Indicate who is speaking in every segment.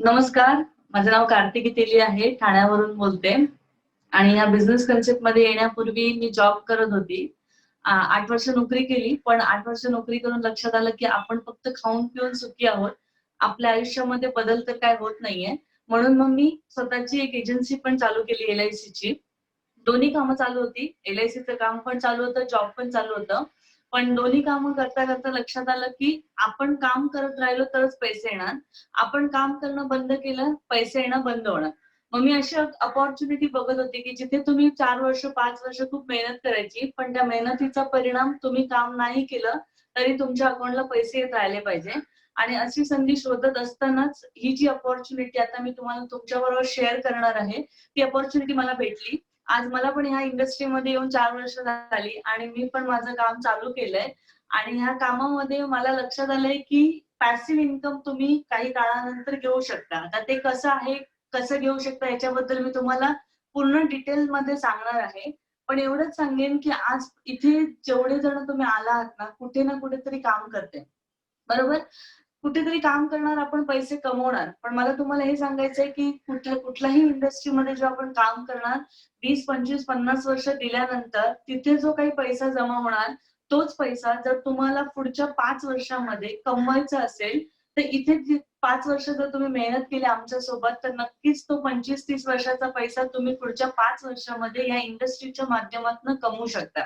Speaker 1: नमस्कार. माझं नाव कार्तिकी तेली आहे. ठाण्यावरून बोलते आणि या बिझनेस कन्सेप्टमध्ये येण्यापूर्वी मी जॉब करत होती. 8 वर्ष नोकरी केली. पण 8 वर्ष नोकरी करून लक्षात आलं, की आपण फक्त खाऊन-पिऊन सुखी आहोत. आपल्या आयुष्यामध्ये बदल तर काही होत नाहीये. म्हणून मग मी स्वतःची एक एजन्सी पण चालू केली एल-आय-सीची. दोन्ही कामं चालू होती. एल-आय-सीचं काम पण चालू होतं, जॉब पण चालू होतं. पण दोन्ही कामं करता-करता लक्षात आलं, की आपण काम करत राहिलो तरच पैसे येणार. आपण काम करणं बंद केलं, पैसे येणं बंद होणार. मग मी अशी अपॉर्च्युनिटी बघत होते, की जिथे तुम्ही 4 वर्ष, 5 वर्ष खूप मेहनत करायची, पण त्या मेहनतीचा परिणाम तुम्ही काम नाही केलं, तरी तुमच्या अकाउंटला पैसे येत राहिले पाहिजे. आणि अशी संधी शोधत असतानाच ही जी अपॉर्च्युनिटी आता मी तुम्हाला तुमच्याबरोबर शेअर करणार आहे, ती अपॉर्च्युनिटी मला भेटली. आज मला पण ह्या इंडस्ट्रीमध्ये येऊन 4 वर्ष झाली आणि मी पण माझं काम चालू केलंय आणि ह्या कामामध्ये मला लक्षात आलंय, की पॅसिव्ह इन्कम तुम्ही काही काळानंतर घेऊ शकता. आता ते कसं आहे, कसं घेऊ शकता याच्याबद्दल मी तुम्हाला पूर्ण डिटेलमध्ये सांगणार आहे. पण एवढंच सांगेन, की आज इथे जेवढे जण तुम्ही आला आहात ना, कुठे ना कुठेतरी काम करते. बरोबर? कुठेतरी काम करणार, आपण पैसे कमवणार. पण मला तुम्हाला हे सांगायचंय, की कुठल्याही इंडस्ट्रीमध्ये जेव्हा आपण काम करणार, 20, 25, 50 वर्ष दिल्यानंतर तिथे जो काही पैसा जमा होणार, तोच पैसा जर तुम्हाला पुढच्या 5 वर्षामध्ये कमवायचा असेल, तर इथे 5 वर्ष जर तुम्ही मेहनत केली आमच्यासोबत, तर नक्कीच तो 25-30 वर्षाचा पैसा तुम्ही पुढच्या 5 वर्षामध्ये या इंडस्ट्रीच्या माध्यमातून कमवू शकता.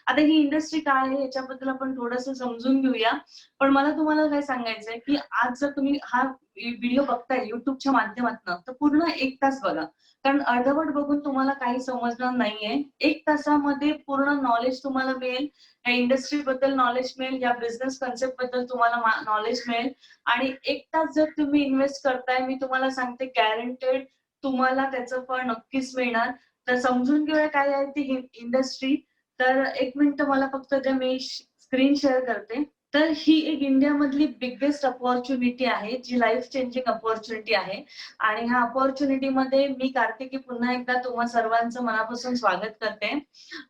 Speaker 1: आता ही इंडस्ट्री काय आहे याच्याबद्दल आपण थोडंसं समजून घेऊया. पण मला तुम्हाला काय सांगायचंय, की आज जर तुम्ही हा व्हिडिओ बघताय YouTubeच्या माध्यमातनं, तर पूर्ण 1 तास बघा. कारण अर्धवट बघून तुम्हाला काही समजणार नाहीये. 1 तासामध्ये पूर्ण नॉलेज तुम्हाला मिळेल. या इंडस्ट्रीबद्दल नॉलेज मिळेल, या बिझनेस कन्सेप्टबद्दल तुम्हाला नॉलेज मिळेल आणि 1 तास जर तुम्ही इन्व्हेस्ट करताय, मी तुम्हाला सांगते गॅरंटेड तुम्हाला त्याचं फळ नक्कीच मिळणार. तर समजून घेऊया काय आहे ती इंडस्ट्री. तर 1 मिनिटं मला फक्त द्या, मी स्क्रीन शेअर करते. तर ही एक इंडियामधली बिगेस्ट अपॉर्च्युनिटी आहे, जी लाईफ चेंजिंग अपॉर्च्युनिटी आहे आणि ह्या अपॉर्च्युनिटीमध्ये मी कार्तिकी पुन्हा एकदा तुम्हा सर्वांचं मनापासून स्वागत करते.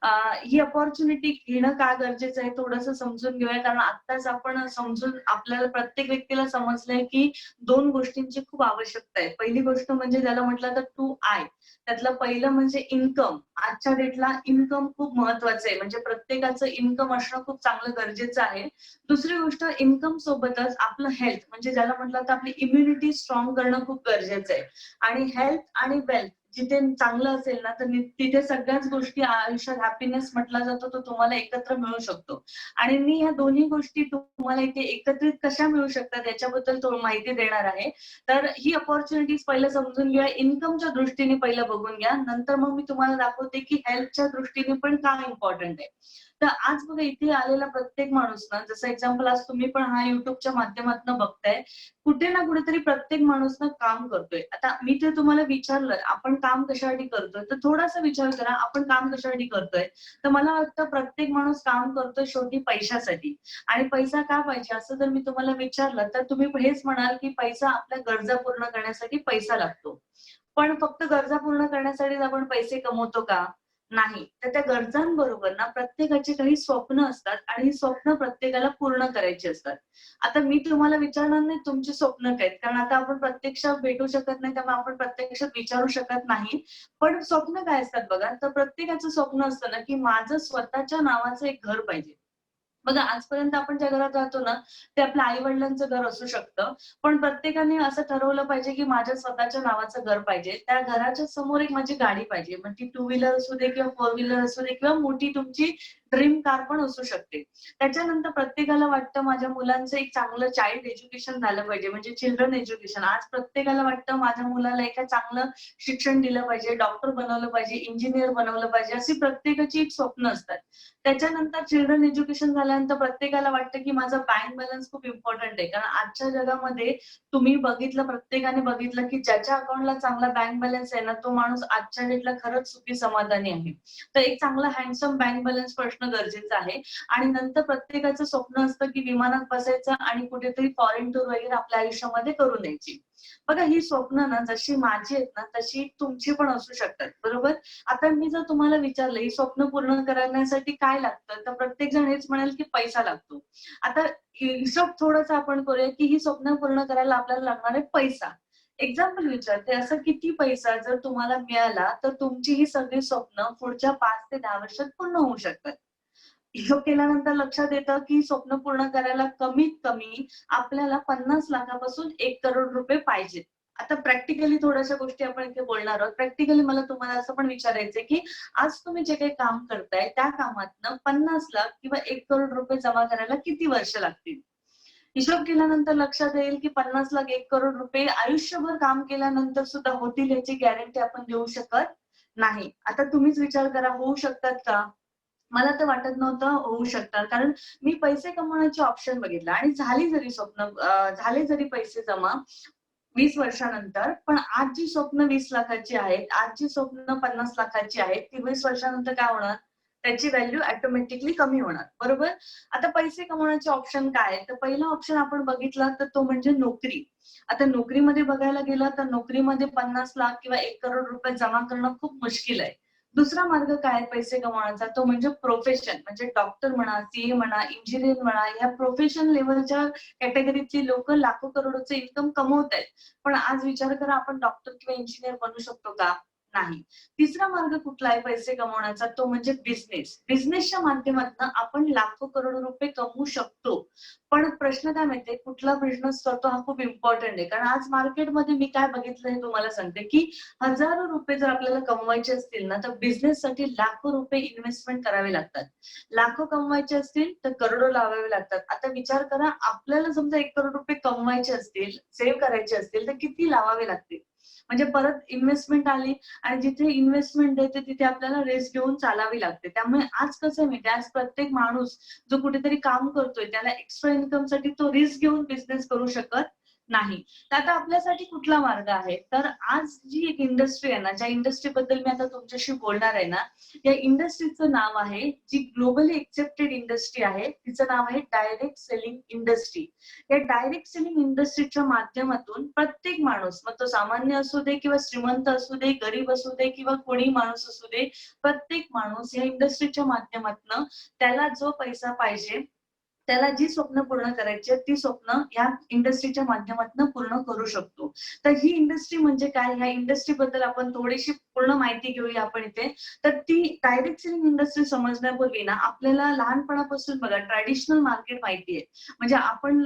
Speaker 1: अ, ही अपॉर्च्युनिटी घेणं का गरजेचं आहे थोडंसं समजून घेऊया. कारण आत्ताच आपण समजून आपल्याला प्रत्येक व्यक्तीला समजलंय, की 2 गोष्टींची खूप आवश्यकता आहे. पहिली गोष्ट म्हणजे ज्याला म्हटलं तर टू आय. त्यातलं पहिलं म्हणजे इन्कम. आजच्या डेटला इन्कम खूप महत्वाचं आहे. म्हणजे प्रत्येकाचं इन्कम असणं खूप चांगलं गरजेचं आहे. दुसरी गोष्ट इन्कम सोबतच आपलं हेल्थ म्हणजे ज्याला म्हटलं तर आपली इम्युनिटी स्ट्रॉंग करणं खूप गरजेचं आहे. आणि हेल्थ आणि वेल्थ जिथे चांगलं असेल ना, तर तिथे सगळ्याच गोष्टी आयुष्यात हॅपीनेस म्हटला जातो, तो तुम्हाला एकत्र मिळू शकतो. आणि मी ह्या दोन्ही गोष्टी तुम्हाला इथे एकत्रित कशा मिळू शकतात याच्याबद्दल माहिती देणार आहे. तर ही अपॉर्च्युनिटीज पहिलं समजून घ्या. इन्कमच्या दृष्टीने पहिलं बघून घ्या. नंतर मग मी तुम्हाला दाखवते, की हेल्थच्या दृष्टीने पण का इम्पॉर्टंट आहे. तर आज बघा इथे आलेला प्रत्येक माणूस ना, जसं एक्झाम्पल आज तुम्ही पण हा YouTubeच्या माध्यमातून बघताय. कुठे ना कुठेतरी प्रत्येक माणूस ना काम करतोय. आता मी ते तुम्हाला विचारलं, आपण काम कशासाठी करतोय? तर थोडासा विचार करा, आपण काम कशासाठी करतोय? तर मला वाटतं प्रत्येक माणूस काम करतोय शेवटी पैशासाठी. आणि पैसा का पाहिजे असं जर मी तुम्हाला विचारलं, तर तुम्ही हेच म्हणाल, की पैसा आपल्या गरजा पूर्ण करण्यासाठी पैसा लागतो. पण फक्त गरजा पूर्ण करण्यासाठीच आपण पैसे कमवतो का? नाही. तर त्या गरजांबरोबर ना प्रत्येकाची काही स्वप्न असतात आणि ही स्वप्न प्रत्येकाला पूर्ण करायची असतात. आता मी तुम्हाला विचारणार नाही तुमची स्वप्न काय आहेत? कारण आता आपण प्रत्यक्षात भेटू शकत नाही, त्यामुळे आपण प्रत्यक्षात विचारू शकत नाही. पण स्वप्न काय असतात बघा, तर प्रत्येकाचं स्वप्न असतं ना, की माझं स्वतःच्या नावाचं एक घर पाहिजे. बघा आजपर्यंत आपण ज्या घरात राहतो ना, ते आपल्या आई-वडिलांचं घर असू शकतं. पण प्रत्येकाने असं ठरवलं पाहिजे, की माझ्या स्वतःच्या नावाचं घर पाहिजे. त्या घराच्या समोर एक माझी गाडी पाहिजे. मग ती टू व्हीलर असू दे किंवा फोर व्हीलर असू दे किंवा मोठी तुमची ड्रीम कार पण असू शकते. त्याच्यानंतर प्रत्येकाला वाटतं माझ्या मुलांचं एक चांगलं चाइल्ड एज्युकेशन झालं पाहिजे, म्हणजे चिल्ड्रन एज्युकेशन. आज प्रत्येकाला वाटतं माझ्या मुलाला एका चांगलं शिक्षण दिलं पाहिजे, डॉक्टर बनवलं पाहिजे, इंजिनिअर बनवलं पाहिजे, अशी प्रत्येकाची एक स्वप्न असतात. त्याच्यानंतर चिल्ड्रन एज्युकेशन झाल्यानंतर प्रत्येकाला वाटतं, की माझा बँक बॅलन्स खूप इम्पोर्टंट आहे. कारण आजच्या जगामध्ये तुम्ही बघितलं, प्रत्येकाने बघितलं, की ज्याच्या अकाउंटला चांगला बँक बॅलन्स आहे ना, तो माणूस आजच्या डेटला खरंच सुखी समाधानी आहे. तर एक चांगला हँडसम बँक बॅलन्स असणं गरजेचं आहे. आणि नंतर प्रत्येकाचं स्वप्न असतं, की विमानात बसायचं आणि कुठेतरी फॉरेन टूर वगैरे आपल्या आयुष्यामध्ये करून यायची. बघा ही स्वप्न ना जशी माझी आहेत ना, तशी तुमची पण असू शकतात. बरोबर? आता मी जर तुम्हाला विचारलं, ही स्वप्न पूर्ण करण्यासाठी काय लागतं? तर प्रत्येक जण हेच म्हणेल, की पैसा लागतो. आता हिशोब थोडासा आपण करूया, की ही स्वप्न पूर्ण करायला आपल्याला लागणार आहे पैसा. एक्झाम्पल विचारते, असं किती पैसा जर तुम्हाला मिळाला तर तुमची ही सगळी स्वप्न पुढच्या 5 ते 10 वर्षात पूर्ण होऊ शकतात. हिशोब केल्यानंतर लक्षात येतं, की स्वप्न पूर्ण करायला कमीत कमी आपल्याला 50 लाखापासून 1 करोड रुपये पाहिजेत. आता प्रॅक्टिकली थोड्याशा गोष्टी आपण इथे बोलणार आहोत. प्रॅक्टिकली मला तुम्हाला असं पण विचारायचंय, की आज तुम्ही जे काही काम करताय, त्या कामातनं 50 लाख किंवा 1 करोड रुपये जमा करायला किती वर्ष लागतील? हिशोब केल्यानंतर लक्षात येईल, की 50 लाख 1 करोड रुपये आयुष्यभर काम केल्यानंतर सुद्धा होतील याची गॅरंटी आपण देऊ शकत नाही. आता तुम्हीच विचार करा, होऊ शकतात का? मला तर वाटत नव्हतं होऊ शकतात. कारण मी पैसे कमवण्याचे ऑप्शन बघितला आणि झाले जरी पैसे जमा 20 वर्षानंतर, पण आज जी स्वप्न 20 लाखाची आहेत, आज जी स्वप्न 50 लाखाची आहेत, ती 20 वर्षानंतर काय होणार? त्याची व्हॅल्यू ऑटोमॅटिकली कमी होणार. बरोबर? आता पैसे कमवण्याचे ऑप्शन काय आहेत? तर पहिला ऑप्शन आपण बघितला तर तो म्हणजे नोकरी. आता नोकरीमध्ये बघायला गेलं तर नोकरीमध्ये 50 लाख किंवा 1 करोड रुपये जमा करणं खूप मुश्किल आहे. दुसरा मार्ग काय आहे पैसे कमवण्याचा? तो म्हणजे प्रोफेशन. म्हणजे डॉक्टर म्हणा, सीए म्हणा, इंजिनिअर म्हणा, या प्रोफेशन लेव्हलच्या कॅटेगरीची लोकं लाखो करोडोचं इन्कम कमवतायत. पण आज विचार करा आपण डॉक्टर किंवा इंजिनिअर बनू शकतो का? नाही. तिसरा मार्ग कुठला आहे पैसे कमवण्याचा? तो म्हणजे बिझनेस. बिझनेसच्या माध्यमातून आपण लाखो करोडो रुपये कमवू शकतो. पण प्रश्न काय माहितीये, कुठला बिझनेस करतो हा खूप इम्पॉर्टंट आहे. कारण आज मार्केटमध्ये मी काय बघितलं हे तुम्हाला सांगते, की हजारो रुपये जर आपल्याला कमवायचे असतील ना, तर बिझनेससाठी लाखो रुपये इन्व्हेस्टमेंट करावे लागतात. लाखो कमवायचे असतील तर करोडो लावावे लागतात. आता विचार करा, आपल्याला समजा 1 करोड रुपये कमवायचे असतील, सेव्ह करायचे असतील, तर किती लावावे लागतील? म्हणजे परत इन्व्हेस्टमेंट आली आणि जिथे इन्व्हेस्टमेंट देते तिथे आपल्याला रिस्क घेऊन चालावी लागते. त्यामुळे आज कसं आहे माहिती आहे, आज प्रत्येक माणूस जो कुठेतरी काम करतोय त्याला एक्स्ट्रा इन्कमसाठी तो रिस्क घेऊन बिझनेस करू शकत नाही. तर आता आपल्यासाठी कुठला मार्ग आहे? तर आज जी एक इंडस्ट्री आहे ना, ज्या इंडस्ट्रीबद्दल मी आता तुमच्याशी बोलणार आहे ना, या इंडस्ट्रीचं नाव आहे, जी ग्लोबली एक्सेप्टेड इंडस्ट्री आहे, तिचं नाव आहे डायरेक्ट सेलिंग इंडस्ट्री. या डायरेक्ट सेलिंग इंडस्ट्रीच्या माध्यमातून प्रत्येक माणूस, मग तो सामान्य असू दे किंवा श्रीमंत असू दे, गरीब असू दे किंवा कोणी माणूस असू दे, प्रत्येक माणूस या इंडस्ट्रीच्या माध्यमातनं त्याला जो पैसा पाहिजे, त्याला जी स्वप्न पूर्ण करायची आहेत, ती स्वप्न या इंडस्ट्रीच्या माध्यमातून पूर्ण करू शकतो. तर ही इंडस्ट्री म्हणजे काय? ह्या इंडस्ट्रीबद्दल आपण थोडीशी पूर्ण माहिती घेऊया आपण इथे. तर ती डायरेक्ट सेलिंग इंडस्ट्री समजण्यापूर्वी ना, आपल्याला लहानपणापासून बघा ट्रेडिशनल मार्केट माहिती आहे. म्हणजे आपण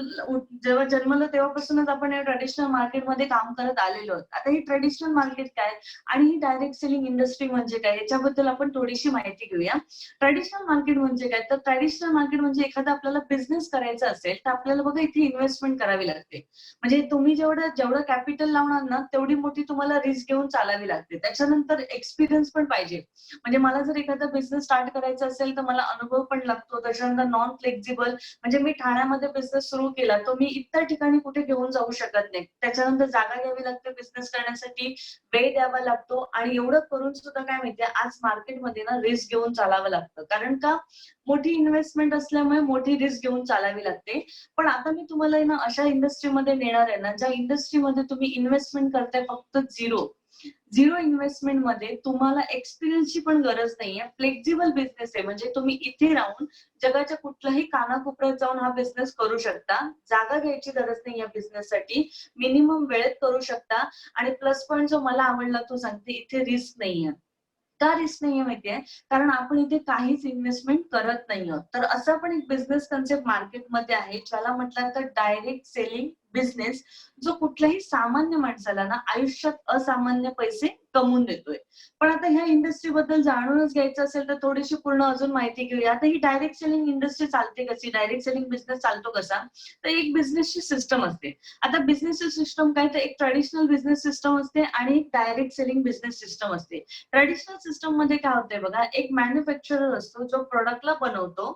Speaker 1: जेव्हा जन्मलो तेव्हापासूनच आपण या ट्रेडिशनल मार्केटमध्ये काम करत आलेलो आहोत. आता ही ट्रेडिशनल मार्केट काय आणि ही डायरेक्ट सेलिंग इंडस्ट्री म्हणजे काय? याच्याबद्दल आपण थोडीशी माहिती घेऊया. ट्रेडिशनल मार्केट म्हणजे काय? तर ट्रेडिशनल मार्केट म्हणजे एखादा आपल्याला बिझनेस करायचा असेल, तर आपल्याला बघा इथे इन्व्हेस्टमेंट करावी लागते. म्हणजे तुम्ही जेवढं कॅपिटल लावणार ना, तेवढी मोठी तुम्हाला रिस्क घेऊन चालावी लागते. त्याच्यानंतर एक्सपिरियन्स पण पाहिजे. म्हणजे मला जर एखादा बिझनेस स्टार्ट करायचा असेल, तर मला अनुभव पण लागतो. त्याच्यानंतर नॉन फ्लेक्सिबल म्हणजे मी ठाण्यामध्ये बिझनेस सुरू केला, तो मी इतर ठिकाणी कुठे घेऊन जाऊ शकत नाही. त्याच्यानंतर जागा घ्यावी लागते बिझनेस करण्यासाठी, वेळ द्यावा लागतो आणि एवढं करून सुद्धा काय माहितीये, आज मार्केटमध्ये ना रिस्क घेऊन चालावं लागतं. कारण का? मोठी इन्व्हेस्टमेंट असल्यामुळे मोठी रिस्क घेऊन चालावी लागते. पण आता मी तुम्हाला आहे ना अशा इंडस्ट्रीमध्ये नेणार आहे ना, ज्या इंडस्ट्रीमध्ये तुम्ही इन्व्हेस्टमेंट करताय फक्त झिरो. झिरो इन्व्हेस्टमेंटमध्ये तुम्हाला एक्सपिरियन्सची पण गरज नाहीये. फ्लेक्सिबल बिझनेस आहे. म्हणजे तुम्ही इथे राहून जगाच्या कुठल्याही कानाकोपऱ्यात जाऊन हा बिझनेस करू शकता. जागा घ्यायची गरज नाही या बिझनेससाठी. मिनिमम वेळेत करू शकता आणि प्लस पॉइंट जो मला आवडला तो सांगते, इथे रिस्क नाहीये. का रिस्क नाहीये माहितीये? कारण आपण इथे काहीच इन्व्हेस्टमेंट करत नाही आहोत. तर असा पण एक बिझनेस कन्सेप्ट मार्केटमध्ये आहे, ज्याला म्हटलं जातं डायरेक्ट सेलिंग बिझनेस, जो कुठल्याही सामान्य माणसाला ना आयुष्यात असामान्य पैसे कमवून देतोय. पण आता ह्या इंडस्ट्रीबद्दल जाणूनच घ्यायचं असेल, तर थोडीशी पूर्ण अजून माहिती घेऊया. आता ही डायरेक्ट सेलिंग इंडस्ट्री चालते कशी? डायरेक्ट सेलिंग बिझनेस चालतो कसा? तर एक बिझनेसची सिस्टम असते. आता बिझनेसची सिस्टम काय? तर एक ट्रेडिशनल बिझनेस सिस्टम असते आणि एक डायरेक्ट सेलिंग बिझनेस सिस्टम असते. ट्रेडिशनल सिस्टम मध्ये काय होतंय बघा, एक मॅन्युफॅक्चरर असतो जो प्रॉडक्टला बनवतो.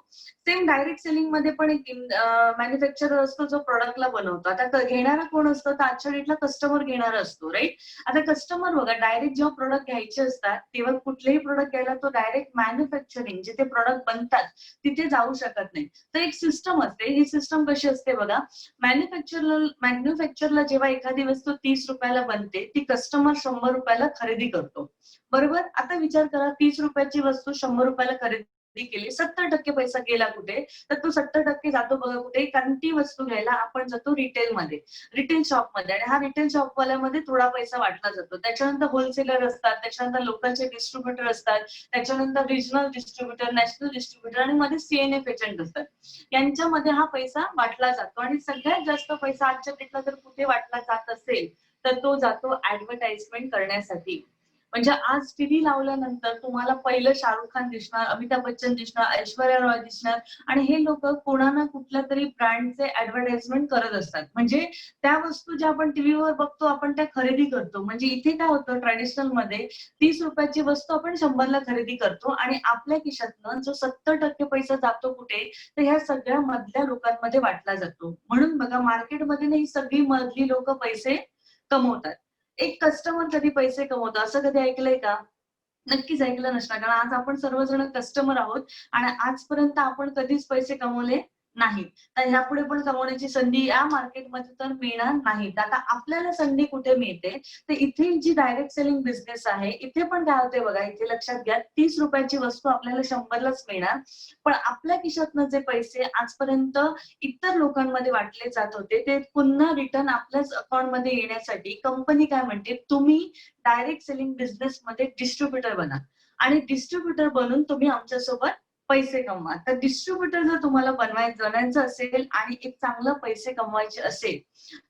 Speaker 1: सेम डायरेक्ट सेलिंग मध्ये पण एक मॅन्युफॅक्चरर असतो जो प्रॉडक्टला बनवतो. आता घेणारा कोण असतो? तर आजच्या डेटला कस्टमर घेणारा असतो, राईट? आता कस्टमर बघा डायरेक्ट जेव्हा प्रॉडक्ट घ्यायचे असतात, तेव्हा कुठलेही प्रॉडक्ट घ्यायला तो डायरेक्ट मॅन्युफॅक्चरिंग जिथे प्रॉडक्ट बनतात तिथे जाऊ शकत नाही. तर एक सिस्टम असते. ही सिस्टम कशी असते बघा, मॅन्युफॅक्चरला जेव्हा एखादी वस्तू 30 रुपयाला बनते, ती कस्टमर 100 रुपयाला खरेदी करतो. बरोबर? आता विचार करा 30 रुपयाची वस्तू 100 रुपयाला खरेदी केली, 70% पैसा गेला कुठे, तर तो 70% जातो बघा कुठे, कारण ती वस्तू घ्यायला आपण जातो रिटेलमध्ये, रिटेल शॉपमध्ये, आणि हा रिटेल शॉपवाल्यामध्ये थोडा पैसा वाटला जातो. त्याच्यानंतर होलसेलर असतात, त्याच्यानंतर लोकलचे डिस्ट्रीब्युटर असतात, त्याच्यानंतर रिजनल डिस्ट्रीब्युटर, नॅशनल डिस्ट्रीब्युटर आणि मध्ये सीएनएफ एजंट असतात. यांच्यामध्ये हा पैसा वाटला जातो, आणि सगळ्यात जास्त पैसा आजच्या डेटला जर कुठे वाटला जात असेल तर तो जातो ऍडव्हर्टाइजमेंट करण्यासाठी. म्हणजे आज टीव्ही लावल्यानंतर तुम्हाला पहिलं शाहरुख खान दिसणार, अमिताभ बच्चन दिसणार, ऐश्वर्या रॉय दिसणार, आणि हे लोक कोणा ना कुठल्या तरी ब्रँडचे ऍडव्हर्टाइजमेंट करत असतात. म्हणजे त्या वस्तू ज्या आपण टीव्हीवर बघतो आपण त्या खरेदी करतो. म्हणजे इथे काय होतं, ट्रॅडिशनल मध्ये 30 रुपयाची वस्तू आपण 100ला खरेदी करतो, आणि आपल्या खिशातनं जो 70% पैसा जातो कुठे, तर ह्या सगळ्या मधल्या लोकांमध्ये वाटला जातो. म्हणून बघा, मार्केटमध्ये ही सगळी मधली लोक पैसे कमवतात. एक कस्टमर कधी पैसे कमवतो असं कधी ऐकलंय का? नक्कीच ऐकलं नसणार, कारण आज आपण सर्वजण कस्टमर आहोत, आणि आजपर्यंत आपण कधीच पैसे कमवले नाहीत. तर ह्यापुढे पण कमवण्याची संधी या मार्केटमध्ये तर मिळणार नाहीत. आता आपल्याला संधी कुठे मिळते, तर इथे जी डायरेक्ट सेलिंग बिझनेस आहे, इथे पण काय होते बघा, इथे लक्षात घ्या, 30 रुपयाची वस्तू आपल्याला 100लाच मिळणार, पण आपल्या खिशातनं जे पैसे आजपर्यंत इतर लोकांमध्ये वाटले जात होते, ते पुन्हा रिटर्न आपल्याच अकाउंटमध्ये येण्यासाठी कंपनी काय म्हणते, तुम्ही डायरेक्ट सेलिंग बिझनेस मध्ये डिस्ट्रीब्युटर बना, आणि डिस्ट्रीब्युटर बनून तुम्ही आमच्यासोबत पैसे कमवा. तर डिस्ट्रीब्युटर जर तुम्हाला बनायचं असेल आणि एक चांगलं पैसे कमवायचे असेल,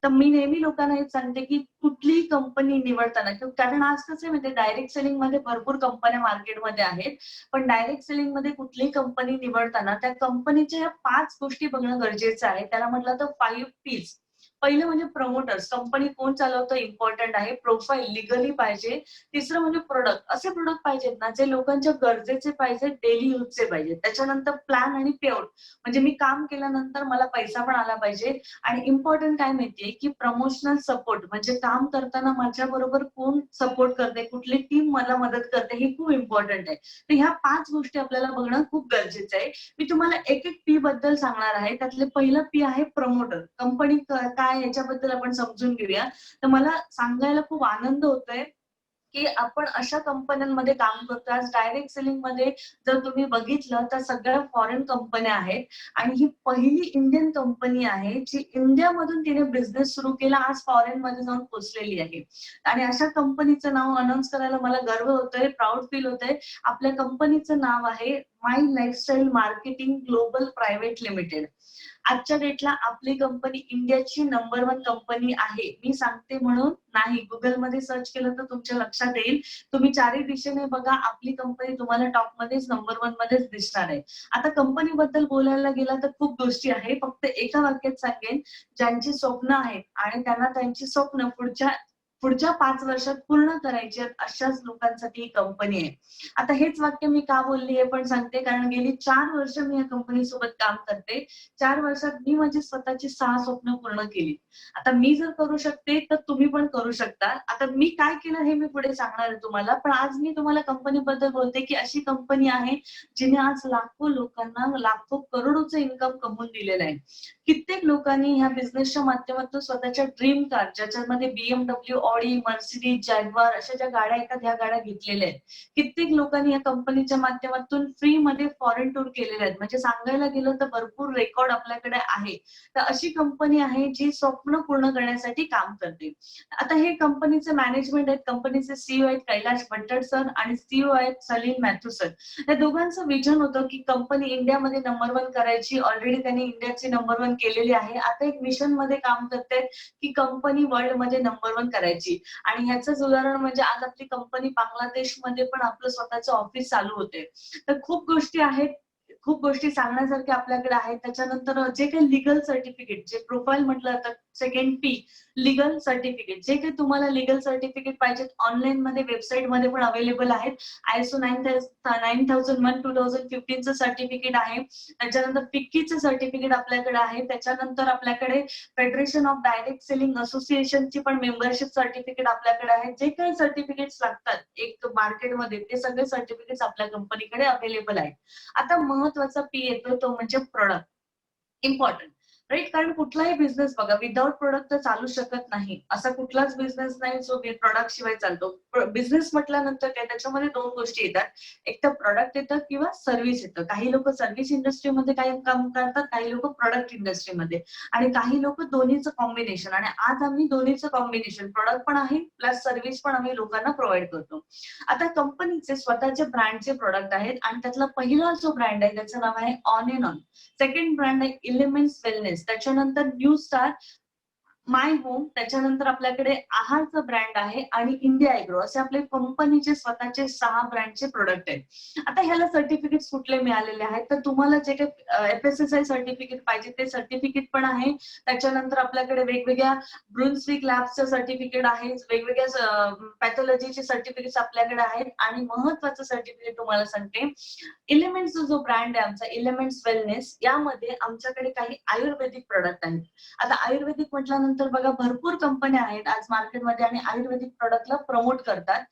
Speaker 1: तर मी नेहमी लोकांना हेच सांगते की कुठलीही कंपनी निवडताना, कारण आज कसं आहे म्हणजे डायरेक्ट सेलिंग मध्ये भरपूर कंपन्या मार्केटमध्ये आहेत, पण डायरेक्ट सेलिंग मध्ये कुठलीही कंपनी निवडताना त्या कंपनीच्या या 5 गोष्टी बघणं गरजेचं आहे. त्याला म्हटलं तर 5 P's. पहिलं म्हणजे प्रमोटर्स, कंपनी कोण चालवतं इम्पॉर्टंट आहे. प्रोफाईल लिगली पाहिजे. तिसरं म्हणजे प्रोडक्ट, असे प्रोडक्ट पाहिजेत ना जे लोकांच्या गरजेचे पाहिजेत, डेली यूजचे पाहिजेत. त्याच्यानंतर प्लॅन आणि पेआउट, म्हणजे मी काम केल्यानंतर मला पैसा पण आला पाहिजे. आणि इम्पॉर्टंट काय माहितीये की प्रमोशनल सपोर्ट, म्हणजे काम करताना माझ्या बरोबर कोण सपोर्ट करते, कुठली टीम मला मदत करते, हे खूप इम्पॉर्टंट आहे. तर ह्या 5 गोष्टी आपल्याला बघणं खूप गरजेचं आहे. मी तुम्हाला एक एक पी बद्दल सांगणार आहे. त्यातले पहिलं पी आहे प्रमोटर. कंपनी काय याच्याबद्दल आपण समजून घेऊया. तर मला सांगायला खूप आनंद होतोय की आपण अशा कंपन्यांमध्ये काम करतो. आज डायरेक्ट सेलिंग मध्ये जर तुम्ही बघितलं तर सगळ्या फॉरेन कंपन्या आहेत, आणि ही पहिली इंडियन कंपनी आहे जी इंडियामधून तिने बिझनेस सुरू केला, आज फॉरेन मध्ये जाऊन पोहोचलेली आहे. आणि अशा कंपनीचं नाव अनाउन्स करायला मला गर्व होतोय, प्राऊड फील होतंय. आपल्या कंपनीचं नाव आहे my lifestyle marketing global private limited. आजच्या डेटला आपली कंपनी इंडियाची नंबर 1 कंपनी आहे. मी सांगते म्हणून नाही, गुगलमध्ये सर्च केलं तर तुमच्या लक्षात येईल. तुम्ही चारही दिशेने बघा, आपली कंपनी तुम्हाला टॉप मध्येच नंबर 1 मध्येच दिसणार आहे. आता कंपनीबद्दल बोलायला गेला तर खूप गोष्टी आहे. फक्त एका वाक्यात सांगेन, ज्यांची स्वप्न आहेत आणि त्यांना त्यांची स्वप्न पुढच्या पुढच्या 5 वर्षात पूर्ण करायची आहेत, अशाच लोकांसाठी ही कंपनी आहे. आता हेच वाक्य मी का बोलली हे पण सांगते, कारण गेली 4 वर्ष मी या कंपनी सोबत काम करते. 4 वर्षात मी माझी स्वतःची 6 स्वप्न पूर्ण केली. आता मी जर करू शकते तर तुम्ही पण करू शकता. आता मी काय केलं हे मी पुढे सांगणार आहे तुम्हाला, पण आज मी तुम्हाला कंपनीबद्दल बोलते की अशी कंपनी आहे जिने आज लाखो लोकांना लाखो करोडोचं इन्कम कमवून दिलेलं आहे. कित्येक लोकांनी ह्या बिझनेसच्या माध्यमातून स्वतःच्या ड्रीम कार, ज्याच्यामध्ये BMW, ऑडी, मर्सिडीज, जॅग्वार अशा ज्या गाड्या येतात ह्या गाड्या घेतलेल्या आहेत. कित्येक लोकांनी या कंपनीच्या माध्यमातून फ्री मध्ये फॉरेन टूर केलेले आहेत. म्हणजे सांगायला गेलं तर भरपूर रेकॉर्ड आपल्याकडे आहे. तर अशी कंपनी आहे जी स्वप्न पूर्ण करण्यासाठी काम करते. आता हे कंपनीचे मॅनेजमेंट आहेत, कंपनीचे सीईओ आहेत कैलाश भट्टड सर, आणि सीईओ आहेत सलील मॅथ्यू सर. या दोघांचं विजन होतं की कंपनी इंडियामध्ये नंबर 1 करायची. ऑलरेडी त्यांनी इंडियाची नंबर 1 केलेली आहे. आता एक मिशन मध्ये काम करतायत की कंपनी वर्ल्ड मध्ये नंबर 1 करायची. आणि ह्याचंच उदाहरण म्हणजे आज आपली कंपनी बांगलादेशमध्ये पण आपलं स्वतःचं ऑफिस चालू होते. तर खूप गोष्टी आहेत, खूप गोष्टी सांगण्यासारख्या आपल्याकडे आहेत. त्याच्यानंतर जे काही लिगल सर्टिफिकेट, जे प्रोफाईल म्हटलं जातं, सेकंड पी लिगल सर्टिफिकेट, जे काही तुम्हाला लिगल सर्टिफिकेट पाहिजेत ऑनलाईन मध्ये वेबसाईट मध्ये पण अवेलेबल आहेत. ISO 9001 2015चं सर्टिफिकेट आहे. त्याच्यानंतर फिक्कीचं सर्टिफिकेट आपल्याकडे आहे. त्याच्यानंतर आपल्याकडे फेडरेशन ऑफ डायरेक्ट सेलिंग असोसिएशनची पण मेंबरशिप सर्टिफिकेट आपल्याकडे आहे. जे काही सर्टिफिकेट्स लागतात एक मार्केटमध्ये, ते सगळे सर्टिफिकेट्स आपल्या कंपनीकडे अवेलेबल आहेत. आता महत्वाचा पी येतो तो म्हणजे प्रोडक्ट. इम्पॉर्टंट. राईट. कारण कुठलाही बिझनेस बघा विदाउट प्रोडक्ट तर चालू शकत नाही. असा कुठलाच बिझनेस नाही जो प्रोडक्ट शिवाय चालतो. बिझनेस म्हटल्यानंतर काय त्याच्यामध्ये दोन गोष्टी येतात. एक तर प्रोडक्ट येतं किंवा सर्व्हिस येतं. काही लोक सर्व्हिस इंडस्ट्रीमध्ये काही काम करतात, काही लोक प्रोडक्ट इंडस्ट्रीमध्ये आणि काही लोक दोन्हीचं कॉम्बिनेशन. आणि आज आम्ही दोन्हीचं कॉम्बिनेशन प्रोडक्ट पण आहे प्लस सर्व्हिस पण आम्ही लोकांना प्रोव्हाइड करतो. आता कंपनीचे स्वतःचे ब्रँडचे प्रोडक्ट आहेत आणि त्यातला पहिला जो ब्रँड आहे त्याचं नाव आहे on and on. Second brand आहे एलिमेंट्स वेलनेस. त्याच्यानंतर न्यू स्टार, माय होम, त्याच्यानंतर आपल्याकडे आहारचं ब्रँड आहे आणि इंडिया एग्रो असे आपले कंपनीचे स्वतःचे 6 ब्रँडचे प्रोडक्ट आहेत. आता ह्याला सर्टिफिकेट कुठले मिळालेले आहेत तर तुम्हाला जे काही FSSAI सर्टिफिकेट पाहिजे ते सर्टिफिकेट पण आहे. त्याच्यानंतर आपल्याकडे वेगवेगळ्या ब्रुन्सविक लॅबचं सर्टिफिकेट आहे, वेगवेगळ्या पॅथॉलॉजीचे सर्टिफिकेट आपल्याकडे आहेत आणि महत्वाचं सर्टिफिकेट तुम्हाला सांगते, एलिमेंट्सचा जो ब्रँड आहे आमचा एलिमेंट्स वेलनेस, यामध्ये आमच्याकडे काही आयुर्वेदिक प्रोडक्ट आहेत. आता आयुर्वेदिक म्हटल्यानंतर बघा भरपूर कंपन्या आहेत आज मार्केटमध्ये आणि आयुर्वेदिक प्रोडक्टला प्रमोट करतात.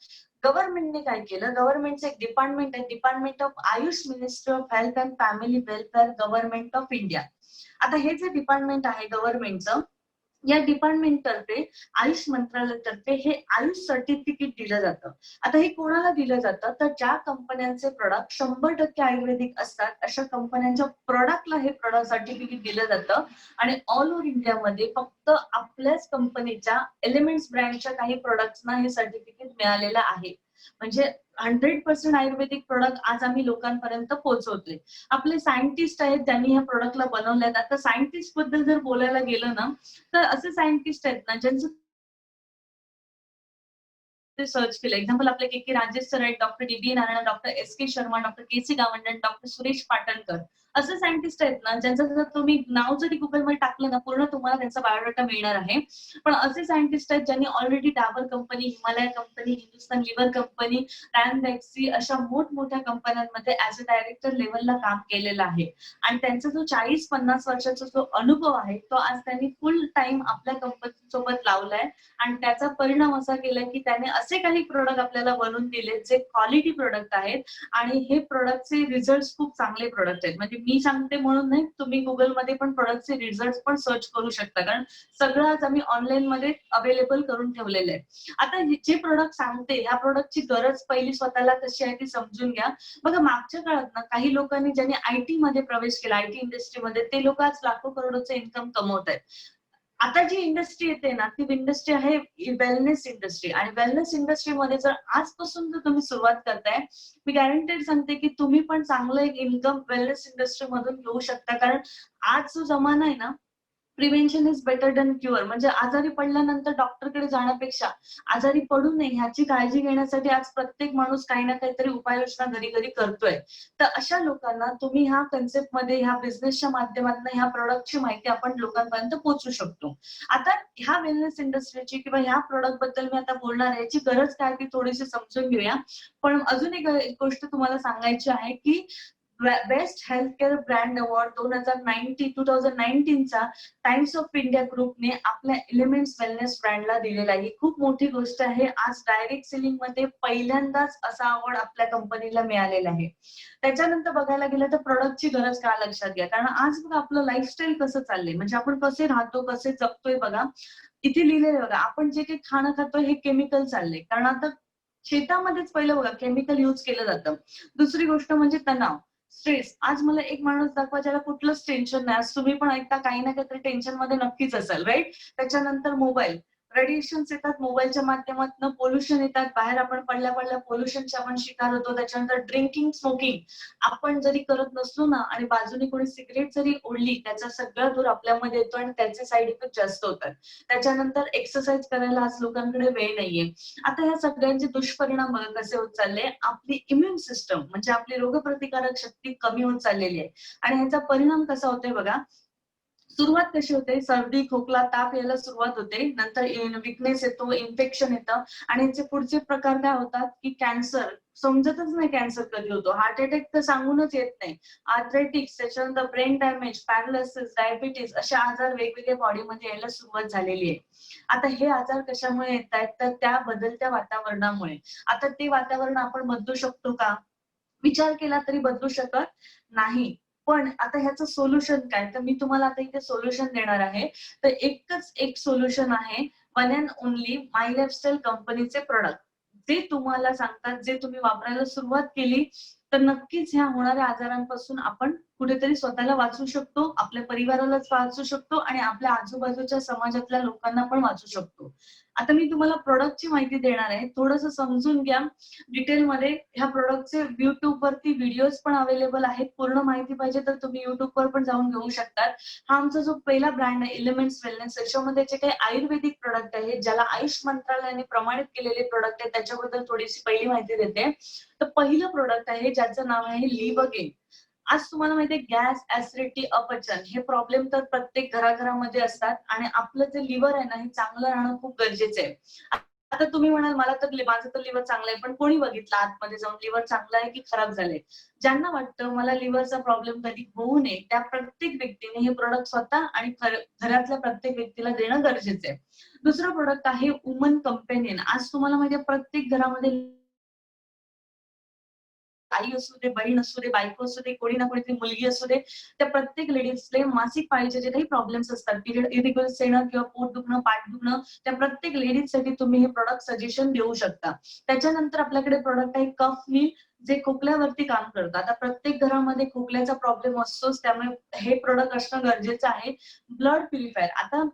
Speaker 1: गव्हर्नमेंटने काय केलं, गव्हर्नमेंटचं एक डिपार्टमेंट आहे, department of Ayush, ministry of health and family welfare, government of India. आता हे जे डिपार्टमेंट आहे गव्हर्नमेंटचं, या डिपार्टमेंट तर्फे आयुष मंत्रालयातर्फे हे आयुष सर्टिफिकेट दिलं जातं. आता हे कोणाला दिलं जातं तर ज्या कंपन्यांचे प्रोडक्ट 100% आयुर्वेदिक असतात अशा कंपन्यांच्या प्रोडक्टला हे प्रोडक्ट सर्टिफिकेट दिलं जातं. आणि ऑल ओव्हर इंडियामध्ये फक्त आपल्याच कंपनीच्या एलिमेंट्स ब्रँडच्या काही प्रोडक्ट्सना हे सर्टिफिकेट मिळालेलं आहे. म्हणजे 100% आयुर्वेदिक प्रोडक्ट आज आम्ही लोकांपर्यंत पोहोचवतोय. आपले सायंटिस्ट आहेत त्यांनी ह्या प्रोडक्टला बनवल्यात. आता सायंटिस्ट बद्दल जर बोलायला गेलं ना तर असे सायंटिस्ट आहेत ना ज्यांचं सर्च केलं. एक्झाम्पल आपले के राजेश सर आहेत, doctor D Narayan, doctor SK Sharma, doctor KC Gawande, doctor Suresh Patankar असे सायंटिस्ट आहेत ना ज्यांचं जर तुम्ही नाव जरी गुगलमध्ये टाकलं ना पूर्ण तुम्हाला त्यांचा बायोडाटा मिळणार आहे. पण असे सायंटिस्ट आहेत ज्यांनी already Dabur company, Himalaya company, Hindustan lever company, Ranbaxy अशा मोठमोठ्या कंपन्यांमध्ये ऍज अ डायरेक्टर लेवलला काम केलेलं आहे. आणि त्यांचा जो 40-50 वर्षाचा जो अनुभव आहे तो आज त्यांनी फुल टाइम आपल्या कंपनी सोबत लावलाय. आणि त्याचा परिणाम असा केलाय की त्याने असे काही प्रोडक्ट आपल्याला बनवून दिले जे क्वालिटी प्रोडक्ट आहेत आणि हे प्रोडक्टचे रिझल्ट खूप चांगले प्रोडक्ट आहेत. म्हणजे मी सांगते म्हणून नाही, तुम्ही गुगलमध्ये पण प्रोडक्टचे रिझल्ट पण सर्च करू शकता कारण सगळं आज आम्ही ऑनलाईन मध्ये अवेलेबल करून ठेवलेलं आहे. आता जे प्रोडक्ट सांगते ह्या प्रोडक्टची गरज पहिली स्वतःला कशी आहे ती समजून घ्या. बघा मागच्या काळात ना काही लोकांनी ज्यांनी IT मध्ये प्रवेश केला, IT इंडस्ट्रीमध्ये, ते लोक आज लाखो करोडोचे इन्कम कमवत आहेत. आता जी इंडस्ट्री येते ना ती इंडस्ट्री आहे वेलनेस इंडस्ट्री. आणि वेलनेस इंडस्ट्रीमध्ये जर आजपासून जर तुम्ही सुरुवात करताय, मी गॅरंटेड सांगते की तुम्ही पण चांगलं एक इन्कम वेलनेस इंडस्ट्री मधून घेऊ शकता. कारण आज जो जमाना आहे ना, prevention is better than cure. म्हणजे आजारी पडल्यानंतर डॉक्टरकडे जाण्यापेक्षा आजारी पडू नये ह्याची काळजी घेण्यासाठी आज प्रत्येक माणूस काही ना काहीतरी उपाययोजना घरी घरी करतोय. तर अशा लोकांना तुम्ही ह्या कन्सेप्ट मध्ये ह्या बिझनेसच्या माध्यमातून ह्या प्रोडक्टची माहिती आपण लोकांपर्यंत पोहोचू शकतो. आता ह्या वेलनेस इंडस्ट्रीची किंवा ह्या प्रोडक्ट बद्दल मी आता बोलणार आहे, याची गरज काय ती थोडीशी समजून घेऊया. पण अजून एक गोष्ट तुम्हाला सांगायची आहे की best health care brand award 2019चा टाइम्स ऑफ इंडिया ग्रुपने आपल्या एलिमेंट्स वेलनेस ब्रँडला दिलेला आहे. ही खूप मोठी गोष्ट आहे. आज डायरेक्ट सेलिंग मध्ये पहिल्यांदाच असा अवॉर्ड आपल्या कंपनीला मिळालेला आहे. त्याच्यानंतर बघायला गेलं तर प्रोडक्टची गरज का लक्षात घ्या. कारण आज बघा आपलं लाईफस्टाईल कसं चाललंय, म्हणजे आपण कसे राहतो कसे जगतोय बघा. इथे लिहिलेलं बघा, आपण जे काही खाणं खातोय हे केमिकल चाललंय. कारण आता शेतामध्येच पहिलं बघा केमिकल युज केलं जातं. दुसरी गोष्ट म्हणजे तणाव, स्ट्रेस. आज मला एक माणूस दाखवा ज्याला कुठलंच टेन्शन नाही. आज तुम्ही पण ऐकता काही ना काहीतरी टेन्शन मध्ये नक्कीच असाल, राईट. त्याच्यानंतर मोबाईल, रेडिएशन्स येतात मोबाईलच्या माध्यमातून, पोल्युशन येतात, बाहेर आपण पडल्या पडल्या पोल्युशनचे आपण शिकार होतो. त्याच्यानंतर ड्रिंकिंग, स्मोकिंग आपण जरी करत नसलो ना आणि बाजूने कोणी सिगरेट जरी ओढली त्याचा सगळा धूर आपल्यामध्ये येतो आणि त्याचे साईड इफेक्ट जास्त होतात. त्याच्यानंतर एक्सरसाइज करायला आज लोकांकडे वेळ नाहीये. आता ह्या सगळ्यांचे दुष्परिणाम कसे होत चालले, आपली इम्युन सिस्टम म्हणजे आपली रोगप्रतिकारक शक्ती कमी होत चाललेली आहे. आणि ह्याचा परिणाम कसा होतोय बघा, सुरुवात कशी होते, सर्दी खोकला ताप यायला सुरुवात होते, नंतर विकनेस येतो, इन्फेक्शन येतं आणि याचे पुढचे प्रकार काय होतात की कॅन्सर. समजतच नाही कॅन्सर कधी होतो, हार्ट अटॅक तर सांगूनच येत नाही, आर्थरायटिक्स, त्याच्यानंतर ब्रेन डॅमेज, पॅरालिसिस, डायबिटीस असे आजार वेगवेगळ्या बॉडीमध्ये यायला सुरुवात झालेली आहे. आता हे आजार कशामुळे येत आहेत तर त्या बदलत्या वातावरणामुळे. आता ते वातावरण आपण बदलू शकतो का, विचार केला तरी बदलू शकत नाही. पण आता ह्याचं सोल्युशन काय, तर मी तुम्हाला आता इथे सोल्युशन देणार आहे. तर एकच एक सोल्युशन आहे, one and only my lifestyle कंपनीचे प्रोडक्ट, जे तुम्हाला सांगतात, जे तुम्ही वापरायला सुरुवात केली तर नक्कीच ह्या होणाऱ्या आजारांपासून आपण कुठेतरी स्वतःला वाचवू शकतो, आपल्या परिवारालाच वाचवू शकतो आणि आपल्या आजूबाजूच्या समाजातल्या लोकांना पण वाचवू शकतो. आता मी तुम्हाला प्रॉडक्टची माहिती देणार आहे. थोडंसं समजून घ्या डिटेलमध्ये. ह्या प्रॉडक्टचे YouTube वरती व्हिडिओज पण अवेलेबल आहेत. पूर्ण माहिती पाहिजे तर तुम्ही YouTube वर पण जाऊन घेऊ शकतात. हा आमचा जो पहिला ब्रँड आहे एलिमेंट्स वेलनेस, त्याच्यामध्ये जे काही आयुर्वेदिक प्रॉडक्ट आहेत, ज्याला आयुष मंत्रालयाने प्रमाणित केलेले प्रॉडक्ट आहेत, त्याच्याबद्दल थोडीशी पहिली माहिती देते. तर पहिलं प्रोडक्ट आहे ज्याचं नाव आहे लिव्हगेन. आज तुम्हाला माहितीये गॅस, ऍसिडिटी, अपचन हे प्रॉब्लेम तर प्रत्येक घराघरामध्ये असतात आणि आपलं जे लिव्हर आहे ना हे चांगलं राहणं खूप गरजेचं आहे. आता तुम्ही म्हणाल मला तर माझं तर लिव्हर चांगलं आहे, पण कोणी बघितलं आतमध्ये जाऊन लिव्हर चांगलं आहे की खराब झालंय? ज्यांना वाटतं मला लिव्हरचा प्रॉब्लेम कधी होऊ नये, त्या प्रत्येक व्यक्तीने हे प्रोडक्ट स्वतः आणि घरातल्या प्रत्येक व्यक्तीला देणं गरजेचं आहे. दुसरं प्रोडक्ट आहे वुमन कंपेनियन. आज तुम्हाला माहितीये प्रत्येक घरामध्ये आई असू दे, बहीण असू दे, बायको असू दे, कोणी ना कोणीतरी मुलगी असू दे, त्या प्रत्येक लेडीजले मासिक पाळीचे जे काही प्रॉब्लेम्स असतात, पिरियड इरेग्युलर येणं किंवा पोट दुखणं, पाठ दुखणं, त्या प्रत्येक लेडीजसाठी तुम्ही हे प्रोडक्ट सजेशन देऊ शकता. त्याच्यानंतर आपल्याकडे प्रोडक्ट आहे कफ नील, जे खोकल्यावरती काम करतं. आता प्रत्येक घरामध्ये खोकल्याचा प्रॉब्लेम असतोच, त्यामुळे हे प्रोडक्ट असणं गरजेचं आहे. ब्लड प्युरिफायर, आता